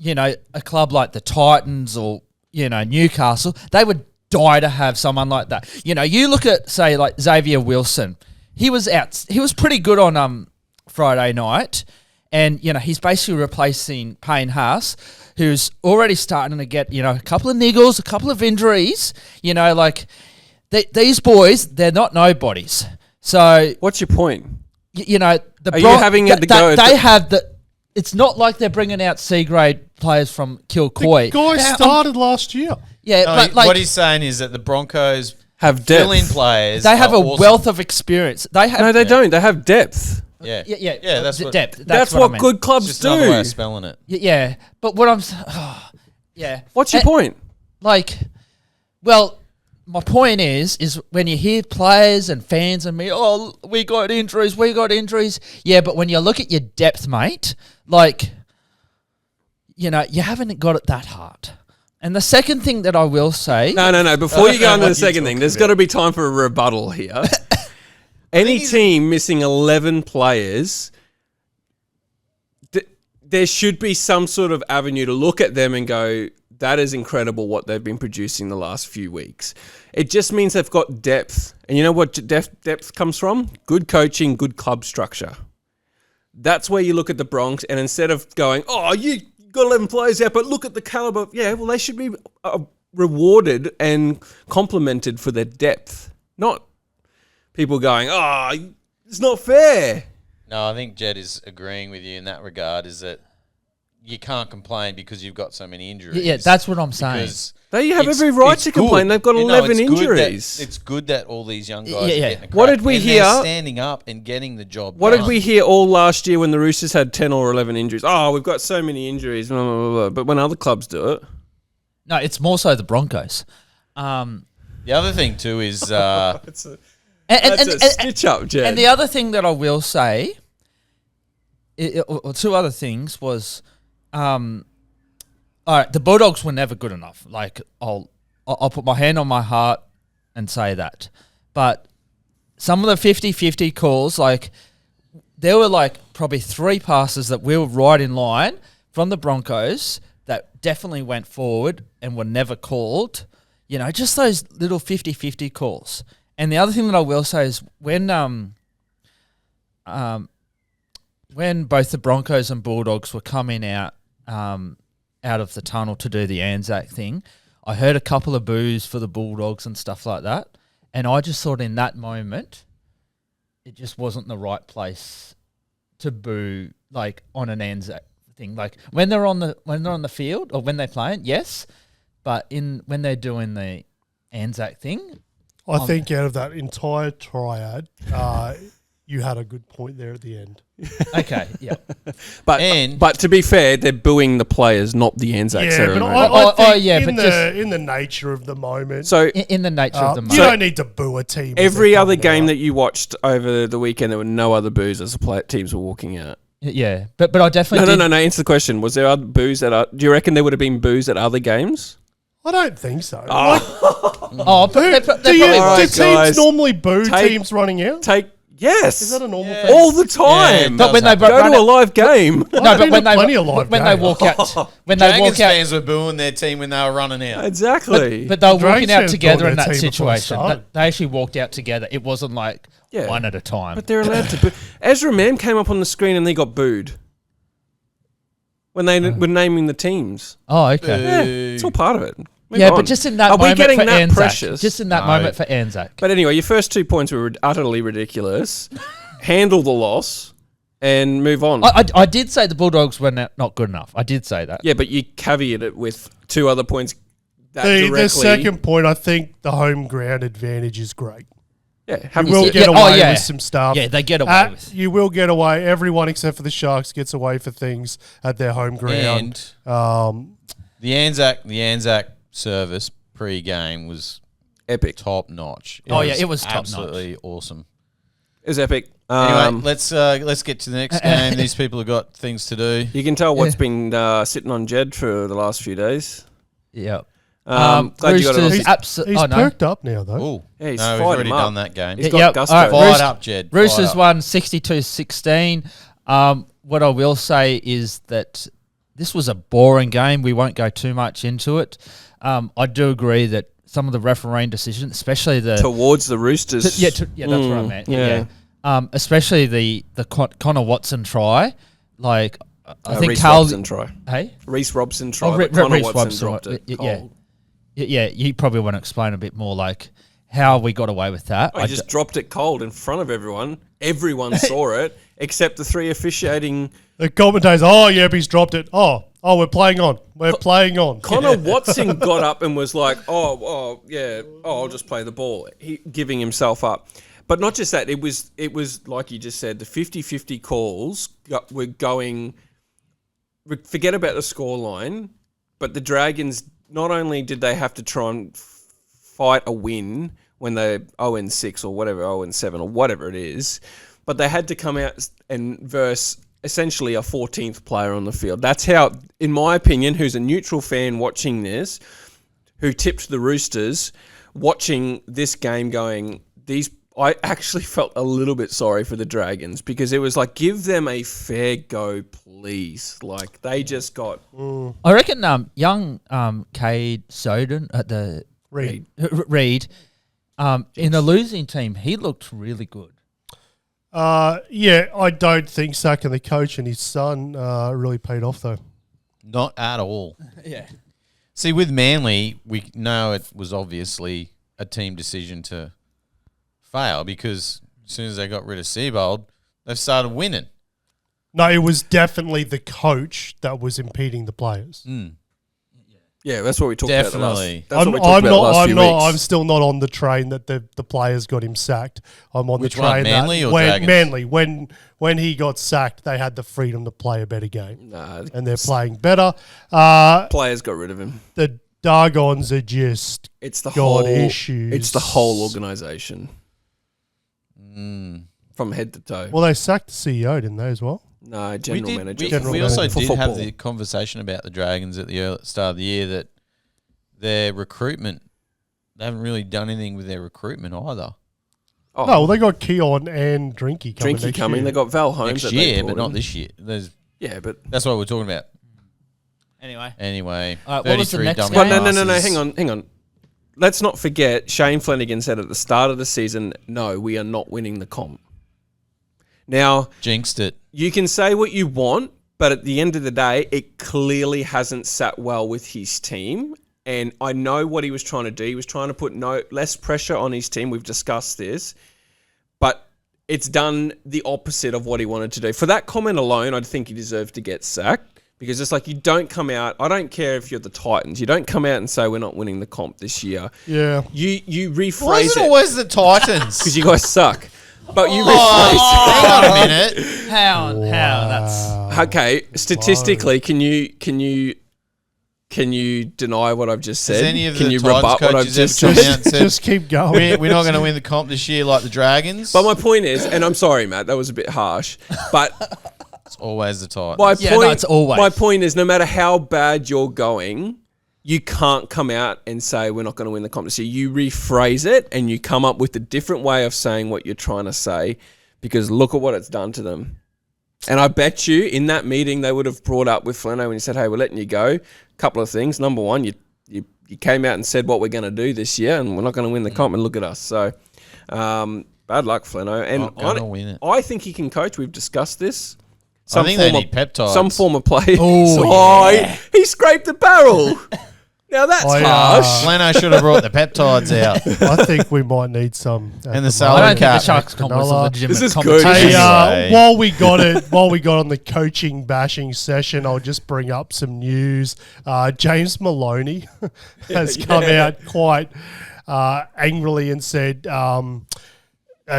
a club like the Titans or, Newcastle, they would die to have someone like that. You look at, say, like Xavier Wilson. He was out. He was pretty good on Friday night, and, he's basically replacing Payne Haas, who's already starting to get, a couple of niggles, a couple of injuries. These boys, they're not nobodies. So, what's your point? Are you having it to go? They have the. It's not like they're bringing out C-grade players from Kilcoy. The guy started last year. Yeah, No, but like, what he's saying is that the Broncos Have depth. fill-in players. they have are a awesome. wealth of experience. They have No, they don't. They have depth. Yeah, yeah. That's what. depth. That's I what meant. good clubs Just another way do. of spelling it. Yeah, but what I'm. Yeah. What's your point? Like, well, my point is when you hear players and fans and me, we got injuries. Yeah, but when you look at your depth, mate, like, you haven't got it that hard. And the second thing that I will say... No. Before you go on to what the second you're thing, there's talking got to be time for a rebuttal here. Any team missing 11 players, there should be some sort of avenue to look at them and go, that is incredible what they've been producing the last few weeks. It just means they've got depth. And you know what depth comes from? Good coaching, good club structure. That's where you look at the Bronx, and instead of going, you got 11 players out, but look at the caliber. Yeah, well, they should be rewarded and complimented for their depth. Not people going, it's not fair. No, I think Jed is agreeing with you in that regard, is that you can't complain because you've got so many injuries. Yeah, that's what I'm saying. Because They have it's- every right it's to complain. good. They've got You know, 11 it's good that- injuries. it's good that all these young guys Yeah, are yeah. getting a crack. What did we and hear? They're standing up and getting the job What done. did we hear all last year when the Roosters had 10 or 11 injuries? Oh, we've got so many injuries, blah, blah, blah, blah. But when other clubs do it, No, it's more so the Broncos. The other thing too is that's a And stitch up, Jed. the other thing that I will say, or two other things was, all right, the Bulldogs were never good enough. Like I'll put my hand on my heart and say that. But some of the 50-50 calls, like there were like probably 3 passes that we were right in line from the Broncos that definitely went forward and were never called. You know, just those little 50-50 calls. And the other thing that I will say is when both the Broncos and Bulldogs were coming out of the tunnel to do the Anzac thing, I heard a couple of boos for the Bulldogs and stuff like that. And I just thought in that moment, it just wasn't the right place to boo, like on an Anzac thing. Like when they're on the field or when they're playing, yes, but when they're doing the Anzac thing, I think out of that entire triad, you had a good point there at the end. okay, yeah. But to be fair, they're booing the players, not the Anzac Yeah, ceremony. but I think yeah, in but the just- in the nature of the moment, So In the nature of the you moment. don't need to boo a team. as every they're other coming game out. that you watched over the weekend, there were no other boos as the teams were walking out. Yeah, but I definitely No. Answer the question. Was there other boos do you reckon there would have been boos at other games? I don't think so. Oh, but they Do probably Alright, do was. teams guys. normally boo Take- teams running out? Yes. Is that a normal Yeah. thing? all the time. But when they Go run to a it- live game. I've no, but been when to they plenty of live when they games. walk out, when they Dragons walk out, fans were booing their team when they were running out. Exactly. but they were Dragons walking out fans together bought in their that team before it situation. started. They actually walked out together. It wasn't like Yeah. one at a time. But they're allowed to boo. Ezra Mam came up on the screen and they got booed when they were naming the teams. Oh, okay. Yeah, it's all part of it. Move Yeah, on. but just in that Are moment we getting for that Anzac. precious? Just in that No. moment for Anzac. But anyway, your first 2 points were utterly ridiculous. Handle the loss and move on. I did say the Bulldogs were not good enough. I did say that. Yeah, but you caveated it with 2 other points. That The directly. second point, I think the home ground advantage is great. Yeah, You have will Yeah, get oh, away yeah. with some stuff. Yeah, they get away with. You will get away. Everyone except for the Sharks gets away for things at their home ground. And the Anzac service pre-game was epic. top notch. Oh, yeah, it was top-notch. absolutely awesome. It was epic. Anyway, let's get to the next game. These people have got things to do. You can tell what's been sitting on Jed for the last few days. Yeah. Glad you got it off. Roosters, He's perked up now, though. Oh, Yeah, he's no, we've fired already him up. done that game. He's Yeah, got yep. gusto. All right, Fired Roosters- up, Jed. Roosters Fired up. won 62-16. What I will say is that this was a boring game. We won't go too much into it. I do agree that some of the refereeing decisions, especially the Towards the Roosters. that's what I meant. yeah. Especially the Connor Watson try. Like I think Reece Carl. Robson try. Hey. Reece Robson try. Oh, but Connor Reece Watson Robson, dropped it. yeah. cold. Yeah, you probably want to explain a bit more, like how we got away with that. Oh, he just dropped it cold in front of everyone. Everyone saw it except the 3 officiating. The commentators, he's dropped it. Oh, we're playing on. We're playing on. Connor Watson got up and was like, I'll just play the ball. He giving himself up. But not just that, it was like you just said, the 50-50 calls were going, forget about the scoreline, but the Dragons, not only did they have to try and fight a win when they're 0-6 or whatever, 0-7 or whatever it is, but they had to come out and verse essentially a 14th player on the field. That's how, in my opinion, who's a neutral fan watching this, who tipped the Roosters, watching this game going, I actually felt a little bit sorry for the Dragons because it was like, give them a fair go, please. Like, they just got... I reckon young Cade Soden at the Reed. Reed in a losing team, he looked really good. I don't think sacking the coach and his son really paid off, though. Not at all. Yeah. See, with Manly, we know it was obviously a team decision to fail because as soon as they got rid of Seabold, they've started winning. No, it was definitely the coach that was impeding the players. Yeah, that's what we talked about. Definitely. I'm still not on the train that the players got him sacked. I'm on Which the train one, Manly that or when Dragons? Manly, when he got sacked, they had the freedom to play a better game, and they're playing better. Players got rid of him. The Dargons are just It's the got whole issues. It's the whole organisation from head to toe. Well, they sacked the CEO, didn't they, as well? No, general manager. We also for did football. have the conversation about the Dragons at the start of the year that their recruitment, they haven't really done anything with their recruitment either. Oh, No, well, they got Keon and Drinky coming next year. They got Val Holmes Next that they year, brought but not in. this year. Yeah, but That's what we're talking about. All Anyway, right, what was the 33 next dumb game? no. asses. Hang on. Let's not forget. Shane Flanagan said at the start of the season, "No, we are not winning the comp." Now, Jinxed it. you can say what you want, but at the end of the day, it clearly hasn't sat well with his team. And I know what he was trying to do. He was trying to put less pressure on his team. We've discussed this. But it's done the opposite of what he wanted to do. For that comment alone, I think he deserved to get sacked. Because it's like you don't come out. I don't care if you're the Titans. You don't come out and say we're not winning the comp this year. Yeah. You Why rephrase is it it always the Titans? because you guys suck. But you rephrase. Hang on a minute. How? That's Okay, statistically, can you deny what I've just said? Has any of Can the you Titans rebut what I've coaches ever just come said? out and said, Just keep going. we're not going to win the comp this year like the Dragons? But my point is, and I'm sorry, Matt, that was a bit harsh. But It's always the Titans. it's always. my point is, no matter how bad you're going, you can't come out and say we're not going to win the comp this year. You rephrase it and you come up with a different way of saying what you're trying to say, because look at what it's done to them. And I bet you in that meeting they would have brought up with Flano when he said, "Hey, we're letting you go." A couple of things. Number one, you came out and said what we're going to do this year, and we're not going to win the comp. And look at us. So bad luck, Flano. And Not gonna win it. I think he can coach. We've discussed this. I think they need peptides. Some form of play. Oh, he scraped the barrel. Now that's harsh. Flano should have brought the peptides out. I think we might need some. And the I salary don't think the cap. Sharks comp was a Canola. legitimate This is good. Hey, competition. Anyway. while we got on the coaching bashing session, I'll just bring up some news. James Maloney has come out quite angrily and said,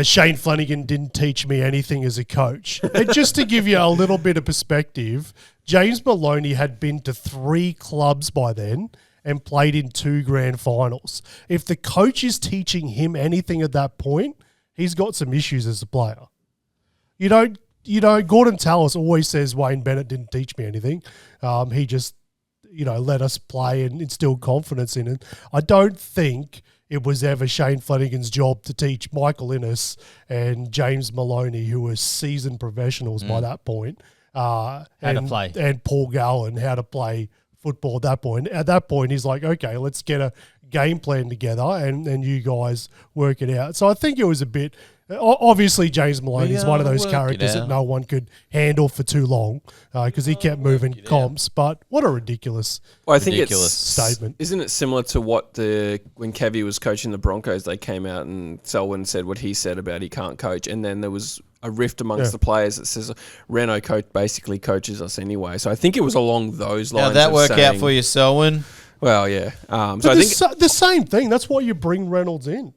Shane Flanagan didn't teach me anything as a coach. And just to give you a little bit of perspective, James Maloney had been to 3 clubs by then and played in 2 grand finals. If the coach is teaching him anything at that point, he's got some issues as a player. You know, Gordon Tallis always says Wayne Bennett didn't teach me anything. He just, let us play and instill confidence in it. I don't think it was ever Shane Flanagan's job to teach Michael Innes and James Maloney, who were seasoned professionals by that point, How to play. and Paul Gallen how to play football at that point. At that point, he's like, okay, let's get a game plan together and you guys work it out. So I think it was a bit... Obviously, James Maloney is one of those characters that no one could handle for too long because he kept moving comps. But what a ridiculous Well, I think Ridiculous statement. Isn't it similar to what when Kevy was coaching the Broncos, they came out and Selwyn said what he said about he can't coach, and then there was a rift amongst the players that says Renault basically coaches us anyway. So I think it was along those lines. How'd that of work out saying- for you, Selwyn? Well, yeah. So But I think the same thing. That's why you bring Reynolds in.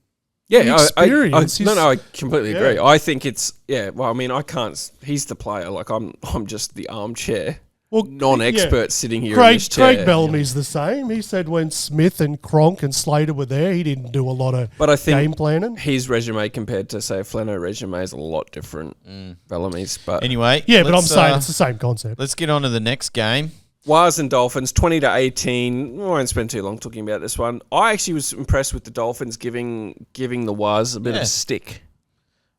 yeah, the I experience is- I completely agree. Yeah. I think it's well, I mean, I can't. He's the player. Like I'm just the armchair Well, non-expert sitting here in this chair. Craig Bellamy's the same. He said when Smith and Cronk and Slater were there, he didn't do a lot of But I think game planning. his resume compared to say a Flano resume is a lot different. Bellamy's, but Anyway. Yeah, but I'm let's, saying it's the same concept. Let's get on to the next game. Wires and Dolphins, 20-18. I won't spend too long talking about this one. I actually was impressed with the Dolphins giving the Wires a bit of a stick.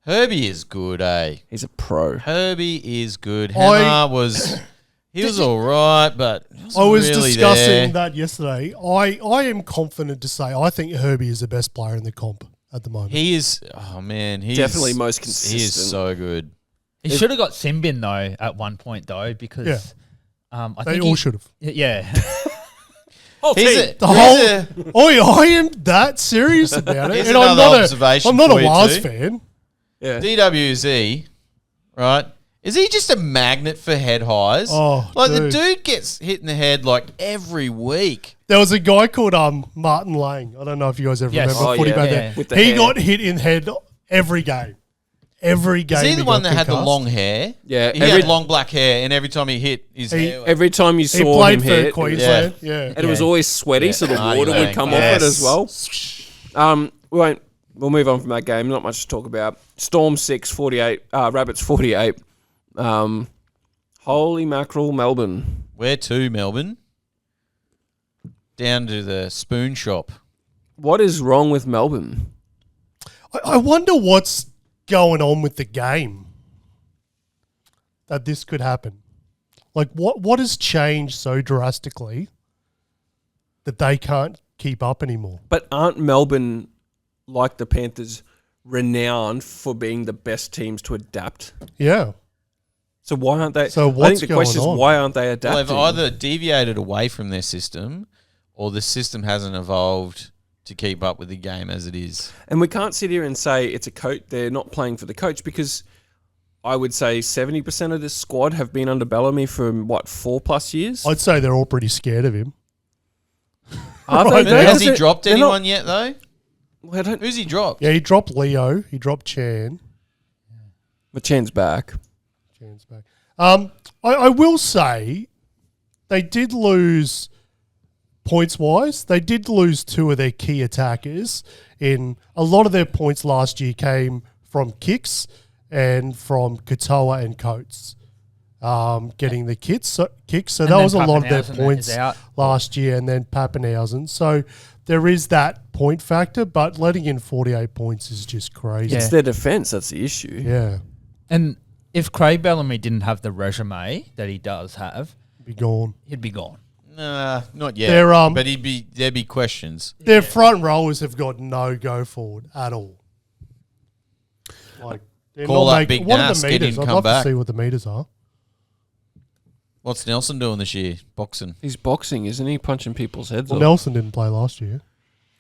Herbie is good, eh? He's a pro. Herbie is good. Hammer was... He was all right, but I was really discussing there. that yesterday. I am confident to say I think Herbie is the best player in the comp at the moment. He is... Oh, man. He's Definitely most He is consistent. so good. He should have got Simbin though at one point though because I they think all should have. Yeah. He's a, The he's whole, I am that serious about it, Here's and I'm another not observation I'm not a for you Wires too. fan. Yeah. DWZ, right, Is he just a magnet for head highs? Oh, like dude. the dude gets hit in the head like every week. There was a guy called Martin Lang. I don't know if you guys ever Yes. remember Oh, footy yeah. back Yeah. then. With the He hair. got hit in the head every game. Every game. Is he the one got that had the concussed. long hair? Yeah, He had long black hair, and every time he hit, his hair. Every time you He saw played him for hit, Queensland. Yeah. and it was always sweaty, so the Marty water Lang. would come Yes. off it as well. We'll move on from that game. Not much to talk about. Storm 6, 48. Rabbits 48. Holy mackerel, Melbourne. Where to, Melbourne? Down to the spoon shop. What is wrong with Melbourne? I wonder what's going on with the game that this could happen. Like, what has changed so drastically that they can't keep up anymore? But aren't Melbourne, like the Panthers, renowned for being the best teams to adapt? Yeah. So why aren't they? So I what's think the question going on? is why aren't they Well, adapting? they've either deviated away from their system, or the system hasn't evolved to keep up with the game as it is. And we can't sit here and say it's a coach. They're not playing for the coach because I would say 70% of this squad have been under Bellamy for 4+ years. I'd say they're all pretty scared of him. Are right they? now. Has he dropped They're anyone yet, though? Well, I don't. Who's he dropped? Yeah, he dropped Leo. He dropped Chan. But Chan's back. Chan's back. I will say they did lose points-wise. They did lose two of their key attackers. In a lot of their points last year came from kicks and from Katoa and Coates getting the kicks. So that then was a lot of their Pappenhausen points is out. last year, and then Pappenhausen. So there is that point factor, but letting in 48 points is just crazy. It's their defense that's the issue. Yeah, And if Craig Bellamy didn't have the resume that he does have, be gone. he'd be gone. Nah, not yet. They're, but there'd be questions. Their front rowers have got no go forward at all. Like, they're Call not up making. Big What are Nas, the get meters? him, I'd come love back. to see what the meters are. What's Nelson doing this year? Boxing. He's boxing, isn't he? Punching people's heads Well, off. Nelson didn't play last year.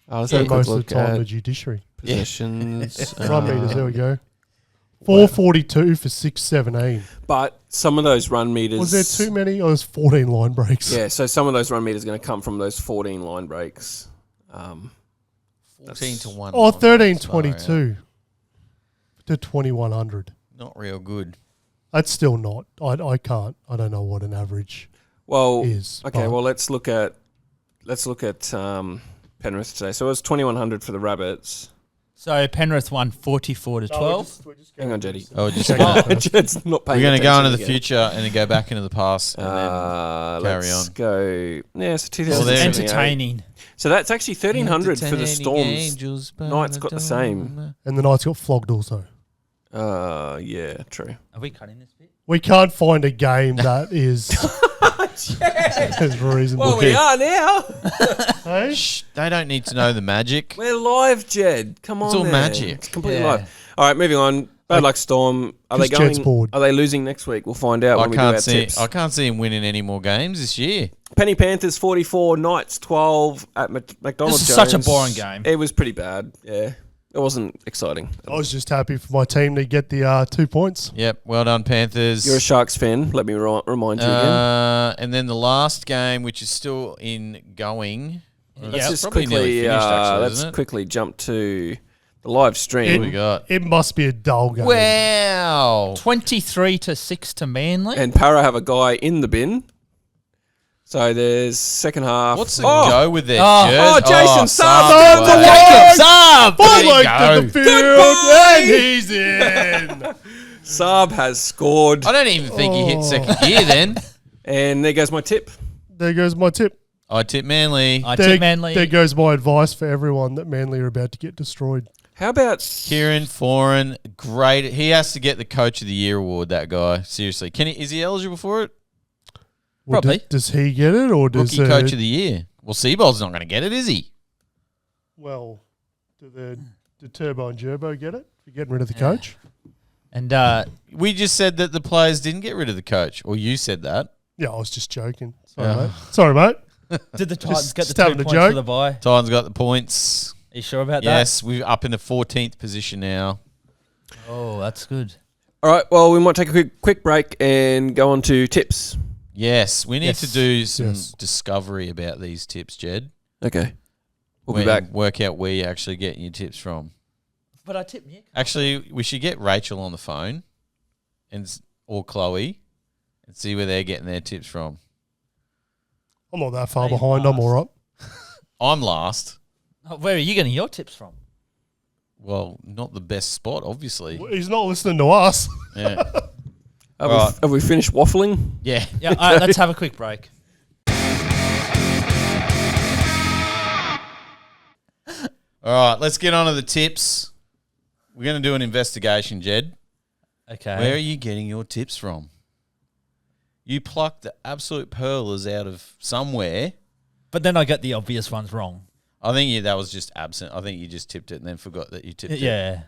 Let's So have a quick most of look the time, the at judiciary. possessions. Front meters. There we go. 442 for 617. But some of those run meters. Was there too many? Or was 14 line breaks? Yeah, so some of those run meters are going to come from those 14 line breaks. 14 to 1. Oh, 1322 to 2100. Not real good. That's still not. I can't. I don't know what an average Well, is. okay. but- Well, let's look at Penrith today. So it was 2100 for the Rabbits. So Penrith won 44 to 12. Hang on, Jetty. Oh, just Jed's not paying we're going to go attention into the again. future and then go back into the past and then carry Let's on. go. Yeah, so Well, they're 2078. Entertaining. So that's actually 1300 for the Storms. Knights got the same. And the Knights got flogged also. Yeah, true. Are we cutting this bit? We can't find a game that is reasonable. Well, we are now. Hey? Shh, they don't need to know the magic. We're live, Jed. Come on, It's all man. magic. It's completely Yeah. live. All right, moving on. Bad luck, Storm. Are they Just Jed's going? bored. Are they losing next week? We'll find out I when we do our can't see. tips. I can't see him winning any more games this year. Penny Panthers 44, Knights 12 at McDonald's. This is such a Jones. boring game. It was pretty bad. Yeah, it wasn't exciting. I was just happy for my team to get the 2 points. Yep. Well done, Panthers. You're a Sharks fan. Let me remind you again. And then the last game, which is still in going. Yeah, Let's just probably nearly quickly, finished, actually, let's isn't it? quickly jump to the live What stream. do we got? It must be a dull game. Wow. 23 to 6 to Manly. And Para have a guy in the bin. So there's second half. What's the go with their Oh. jersey? Jason Saab. Saab's Wow. alive! Saab. There I you like go. the field, and he's in. Saab has scored. I don't even think he hit second gear then. And there goes my tip. There goes my tip. I tip Manly. I There, tip Manly. there goes my advice for everyone that Manly are about to get destroyed. How about Kieran Foran, great. He has to get the Coach of the Year award, that guy. Seriously. Is he eligible for it? Well, Probably. Does he get it, or does Rookie Coach of the Year. Well, Seabold's not going to get it, is he? well, do Turbo and Gerbo get it for getting rid of the coach? And We just said that the players didn't get rid of the coach. Or you said that. Yeah, I was just joking. Sorry, Yeah. mate. Sorry, mate. did the Titans get the just 2 having a points joke. for the bye? Titans got the points. Are you sure about Yes, we're up in the 14th position now. that? Oh, that's good. All right, well, we might take a quick break and go on to tips. Yes, we need Yes. to do some Yes. discovery about these tips, Jed. Okay. We'll be back. Work out where you're actually getting your tips from. But I tip Nick. Actually, we should get Rachel on the phone or Chloe and see where they're getting their tips from. I'm not that far Hey, behind. I'm last. all right. I'm last. Oh, where are you getting your tips from? Well, not the best spot, obviously. He's not listening to us. Yeah. Have we finished waffling? Yeah. Yeah, all right, let's have a quick break. All right, let's get on to the tips. We're going to do an investigation, Jed. Okay. Where are you getting your tips from? You plucked the absolute pearlers out of somewhere. But then I got the obvious ones wrong. I think that was just absent. I think you just tipped it and then forgot that you tipped it. Yeah.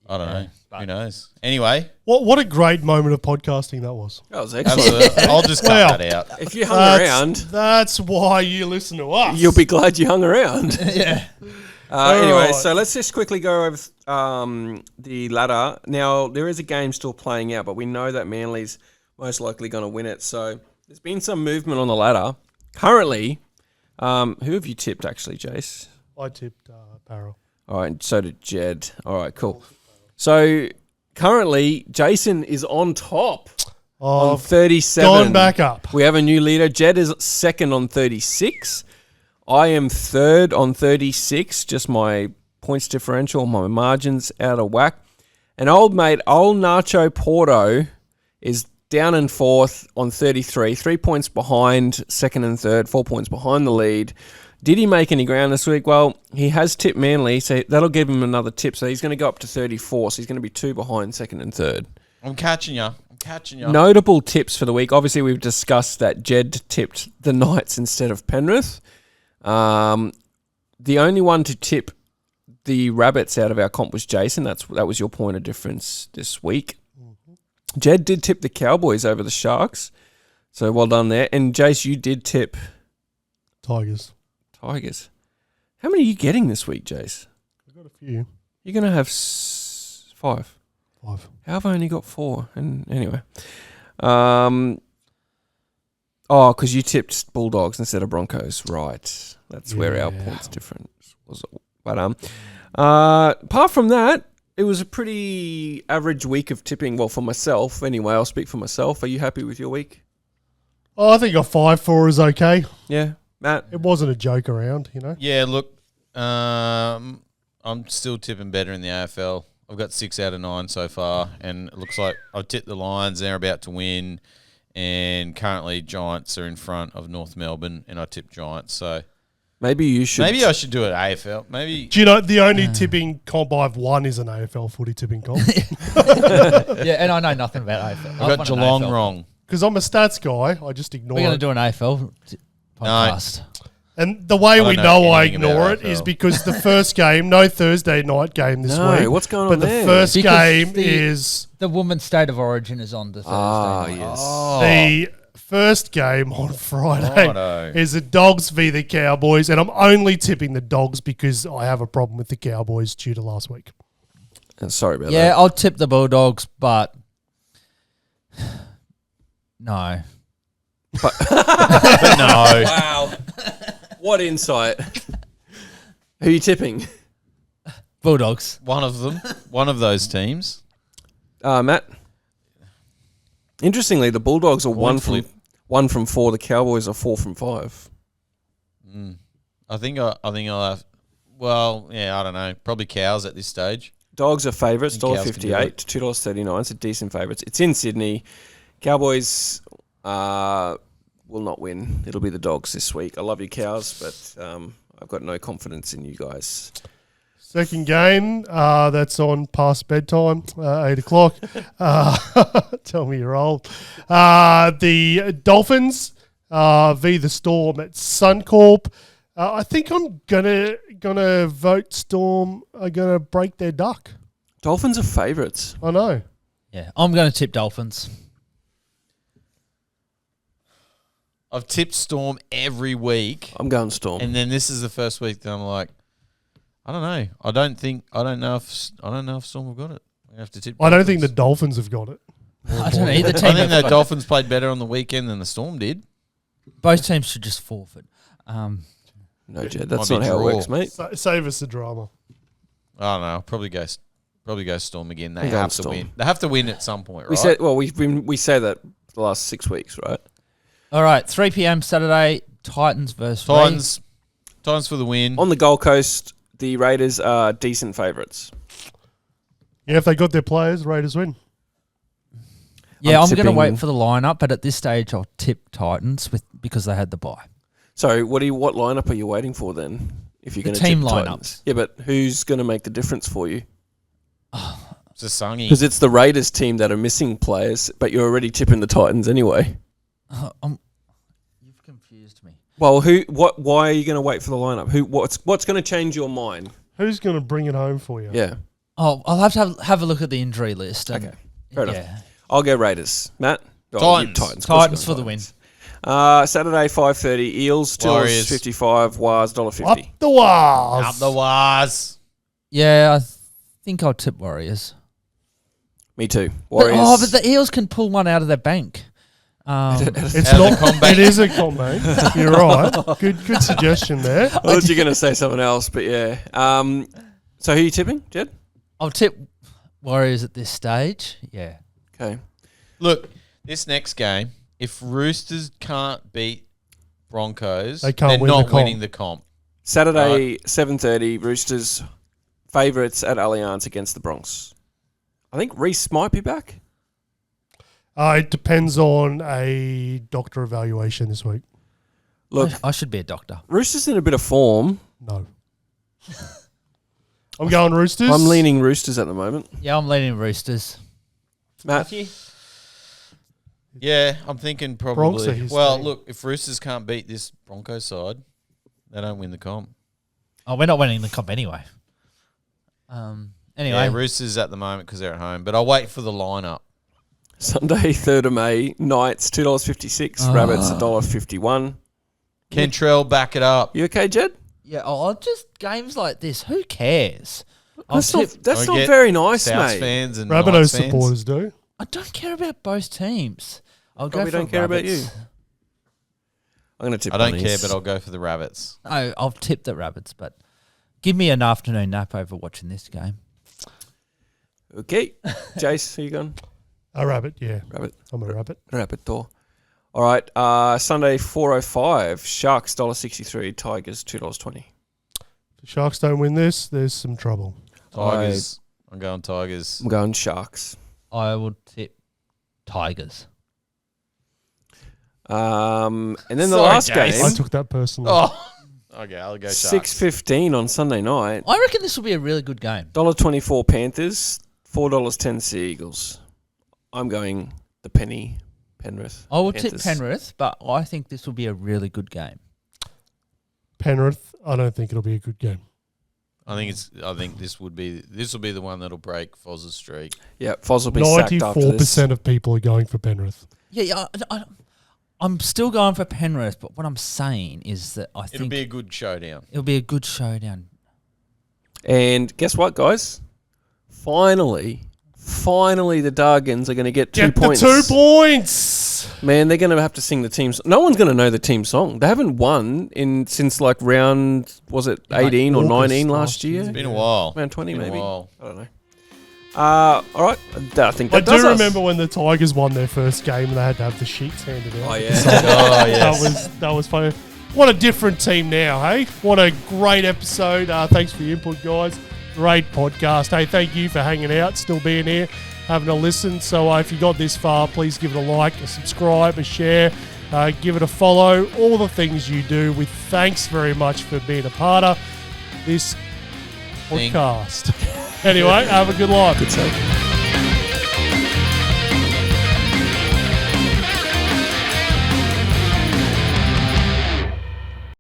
I don't know. Yeah, but- Who knows? Anyway, What a great moment of podcasting that was. That was excellent. absolutely. I'll just cut Wow. that out. If you hung around, That's why you listen to us. you'll be glad you hung around. Yeah. Anyway, Alright. so let's just quickly go over the ladder. Now, there is a game still playing out, but we know that Manly's most likely going to win it. So there's been some movement on the ladder. Currently, who have you tipped, actually, Jace? I tipped Barrow. All right, so did Jed. All right, cool. So currently, Jason is on top on 37. Gone back up. We have a new leader. Jed is second on 36. I am third on 36. Just my points differential, my margins out of whack. And old Nacho Porto is down in fourth on 33. 3 points behind second and third, 4 points behind the lead. Did he make any ground this week? Well, he has tipped Manly, so that'll give him another tip. So he's going to go up to 34, so he's going to be 2 behind second and third. I'm catching you. Notable tips for the week. Obviously, we've discussed that Jed tipped the Knights instead of Penrith. The only one to tip the Rabbits out of our comp was Jason. That was your point of difference this week. Jed did tip the Cowboys over the Sharks, so well done there. And Jace, you did tip Tigers. Tigers. How many are you getting this week, Jace? I've got a few. You're going to have 5. 5. How have I only got 4? And anyway. Because you tipped Bulldogs instead of Broncos. Right. That's where our points difference was. But apart from that, it was a pretty average week of tipping. Well, for myself, anyway, I'll speak for myself. Are you happy with your week? Oh, I think a 5-4 is okay. Yeah. Matt? It wasn't a joke around, you know. Yeah, look, I'm still tipping better in the AFL. I've got 6 out of 9 so far, and it looks like I tipped the Lions. They're about to win, and currently Giants are in front of North Melbourne, and I tipped Giants. So Maybe you should. maybe I should do it AFL. Maybe. Do you know the only tipping comp I've won is an AFL footy tipping comp? Yeah, and I know nothing about AFL. I got Geelong wrong. Because I'm a stats guy. I just ignore We're going it. to do an AFL podcast. And the way I we don't know know I anything about ignore it is AFL. because the first game, no Thursday night game this No, week. what's going but on the there? first Because game the- is The women's state of origin is on the Thursday. night. yes. the first game on Friday Righto. is the Dogs v the Cowboys, and I'm only tipping the Dogs because I have a problem with the Cowboys due to last week. Sorry about Yeah, that. I'll tip the Bulldogs, but no. No. Wow. What insight. Who are you tipping? Bulldogs. One of them. One of those teams. Matt? Interestingly, the Bulldogs are one flip. from 4. The Cowboys are 4 from 5. I think I'll have. Well, yeah, I don't know. Probably Cows at this stage. Dogs are favourites, Think Cows can do $1.58 it. to $2.39. It's a decent favourites. It's in Sydney. Cowboys will not win. It'll be the Dogs this week. I love you, Cows, but I've got no confidence in you guys. Second game, that's on past bedtime, 8 o'clock. Tell me you're old. The Dolphins v the Storm at Suncorp. I think I'm gonna vote Storm are gonna break their duck. Dolphins are favourites. I know. Yeah, I'm going to tip Dolphins. I've tipped Storm every week, I'm going Storm. and then this is the first week that I'm like, I don't know. I don't know if Storm have got it. I have to tip. I don't think the Dolphins. Dolphins have got it. I don't know. Either I team. think the Dolphins played better on the weekend than the Storm did. Both teams should just forfeit. No, Jed, that's Might be not how it draw. works, mate. Save us the drama. I don't know. Probably go Storm again. They I'm going have to Storm. win. They have to win at some point, right? We say that the last 6 weeks, right? All right, 3 p.m. Saturday, Titans versus Titans for the win. On the Gold Coast, the Raiders are decent favourites. Yeah, if they got their players, Raiders win. Yeah, I'm going to tipping- wait for the lineup, but at this stage, I'll tip Titans because they had the bye. So, what lineup are you waiting for then? If you're The going to team tip lineup. Titans? Yeah, but who's going to make the difference for you? It's a Sungy. Because it's the Raiders team that are missing players, but you're already tipping the Titans anyway. You've confused me. Well, why are you going to wait for the lineup? What's going to change your mind? Who's going to bring it home for you? Yeah. Oh, I'll have to have a look at the injury list. Okay. Fair enough. Yeah. I'll go Raiders. Matt? Titans. Titans. Titans for the win. Saturday, 5:30. Eels, Warriors. $2.55. Wars, Up $1.50. the walls. Up the wars. Yeah, I think I'll tip Warriors. Me too. But, Warriors. but the Eels can pull one out of their bank. It's Out of not. the combat. It is a combat. You're right. Good suggestion there. I thought you were going to say something else, but yeah. So who are you tipping, Jed? I'll tip Warriors at this stage. Yeah. Okay. Look, this next game, if Roosters can't beat Broncos, They can't they're win the not comp. winning the comp. Saturday, 7:30. Roosters favourites at Allianz against the Bronx. I think Reece might be back. It depends on a doctor evaluation this week. Look, I should be a doctor. Roosters in a bit of form. No. I'm going Roosters. I'm leaning Roosters at the moment. Yeah, I'm leaning Roosters. Matt? Yeah, I'm thinking Bronx probably. are his Well, team. look, if Roosters can't beat this Broncos side, they don't win the comp. Oh, we're not winning the comp anyway. Anyway, Yeah, Roosters at the moment because they're at home, but I'll wait for the lineup. Sunday, 3rd of May. Knights, $2.56. Rabbits, $1.51. Kentrell, back it up. You okay, Jed? yeah, just games like this. Who cares? That's not Don't not get very nice, Souths mate. fans and Rabbitohs Knights fans. supporters do. I don't care about both teams. I'll Probably go for don't care about Rabbits. you. I'm going to tip I don't Bunnies. care, but I'll go for the Rabbits. No, I'll tip the Rabbits, but give me an afternoon nap over watching this game. Okay. Jace, who you going? A rabbit, yeah. Rabbit. I'm a rabbit. Rabbit door. All right. Sunday, 4:05. Sharks, $1.63. Tigers, $2.20. If the Sharks don't win this, there's some trouble. Tigers. I'm going Tigers. I'm going Sharks. I will tip Tigers. And then the Sorry, last Jace. game, I took that personally. Oh, okay, I'll go Sharks. 6:15 on Sunday night. I reckon this will be a really good game. $1.24 Panthers, $4.10 Sea Eagles. I'm going the Penrith. I will Panthers. tip Penrith, but I think this will be a really good game. Penrith, I don't think it'll be a good game. I think this will be the one that'll break Foz's streak. Yeah, Foz will be sacked after this. 94% of people are going for Penrith. Yeah, I'm still going for Penrith, but what I'm saying is that I It'll think be a good showdown. it'll be a good showdown. And guess what, guys? Finally, the Dargans are going to get 2 points. the 2 points! Man, they're going to have to sing the team song. No one's going to know the team song. They haven't won since like round, was it 18 or August 19 last last year? It's been a while. Around 20 Been a maybe? while. I don't know. All right. I think I that does do us. remember when the Tigers won their first game and they had to have the sheets handed out. Oh, yeah. Oh, yes. That was funny. What a different team now, hey? What a great episode. Thanks for your input, guys. Great podcast. Hey, thank you for hanging out, still being here, having a listen. So if you got this far, please give it a like, a subscribe, a share, give it a follow, all the things you do. We thanks very much for being a part of this podcast. Anyway, have a good life. Good sake.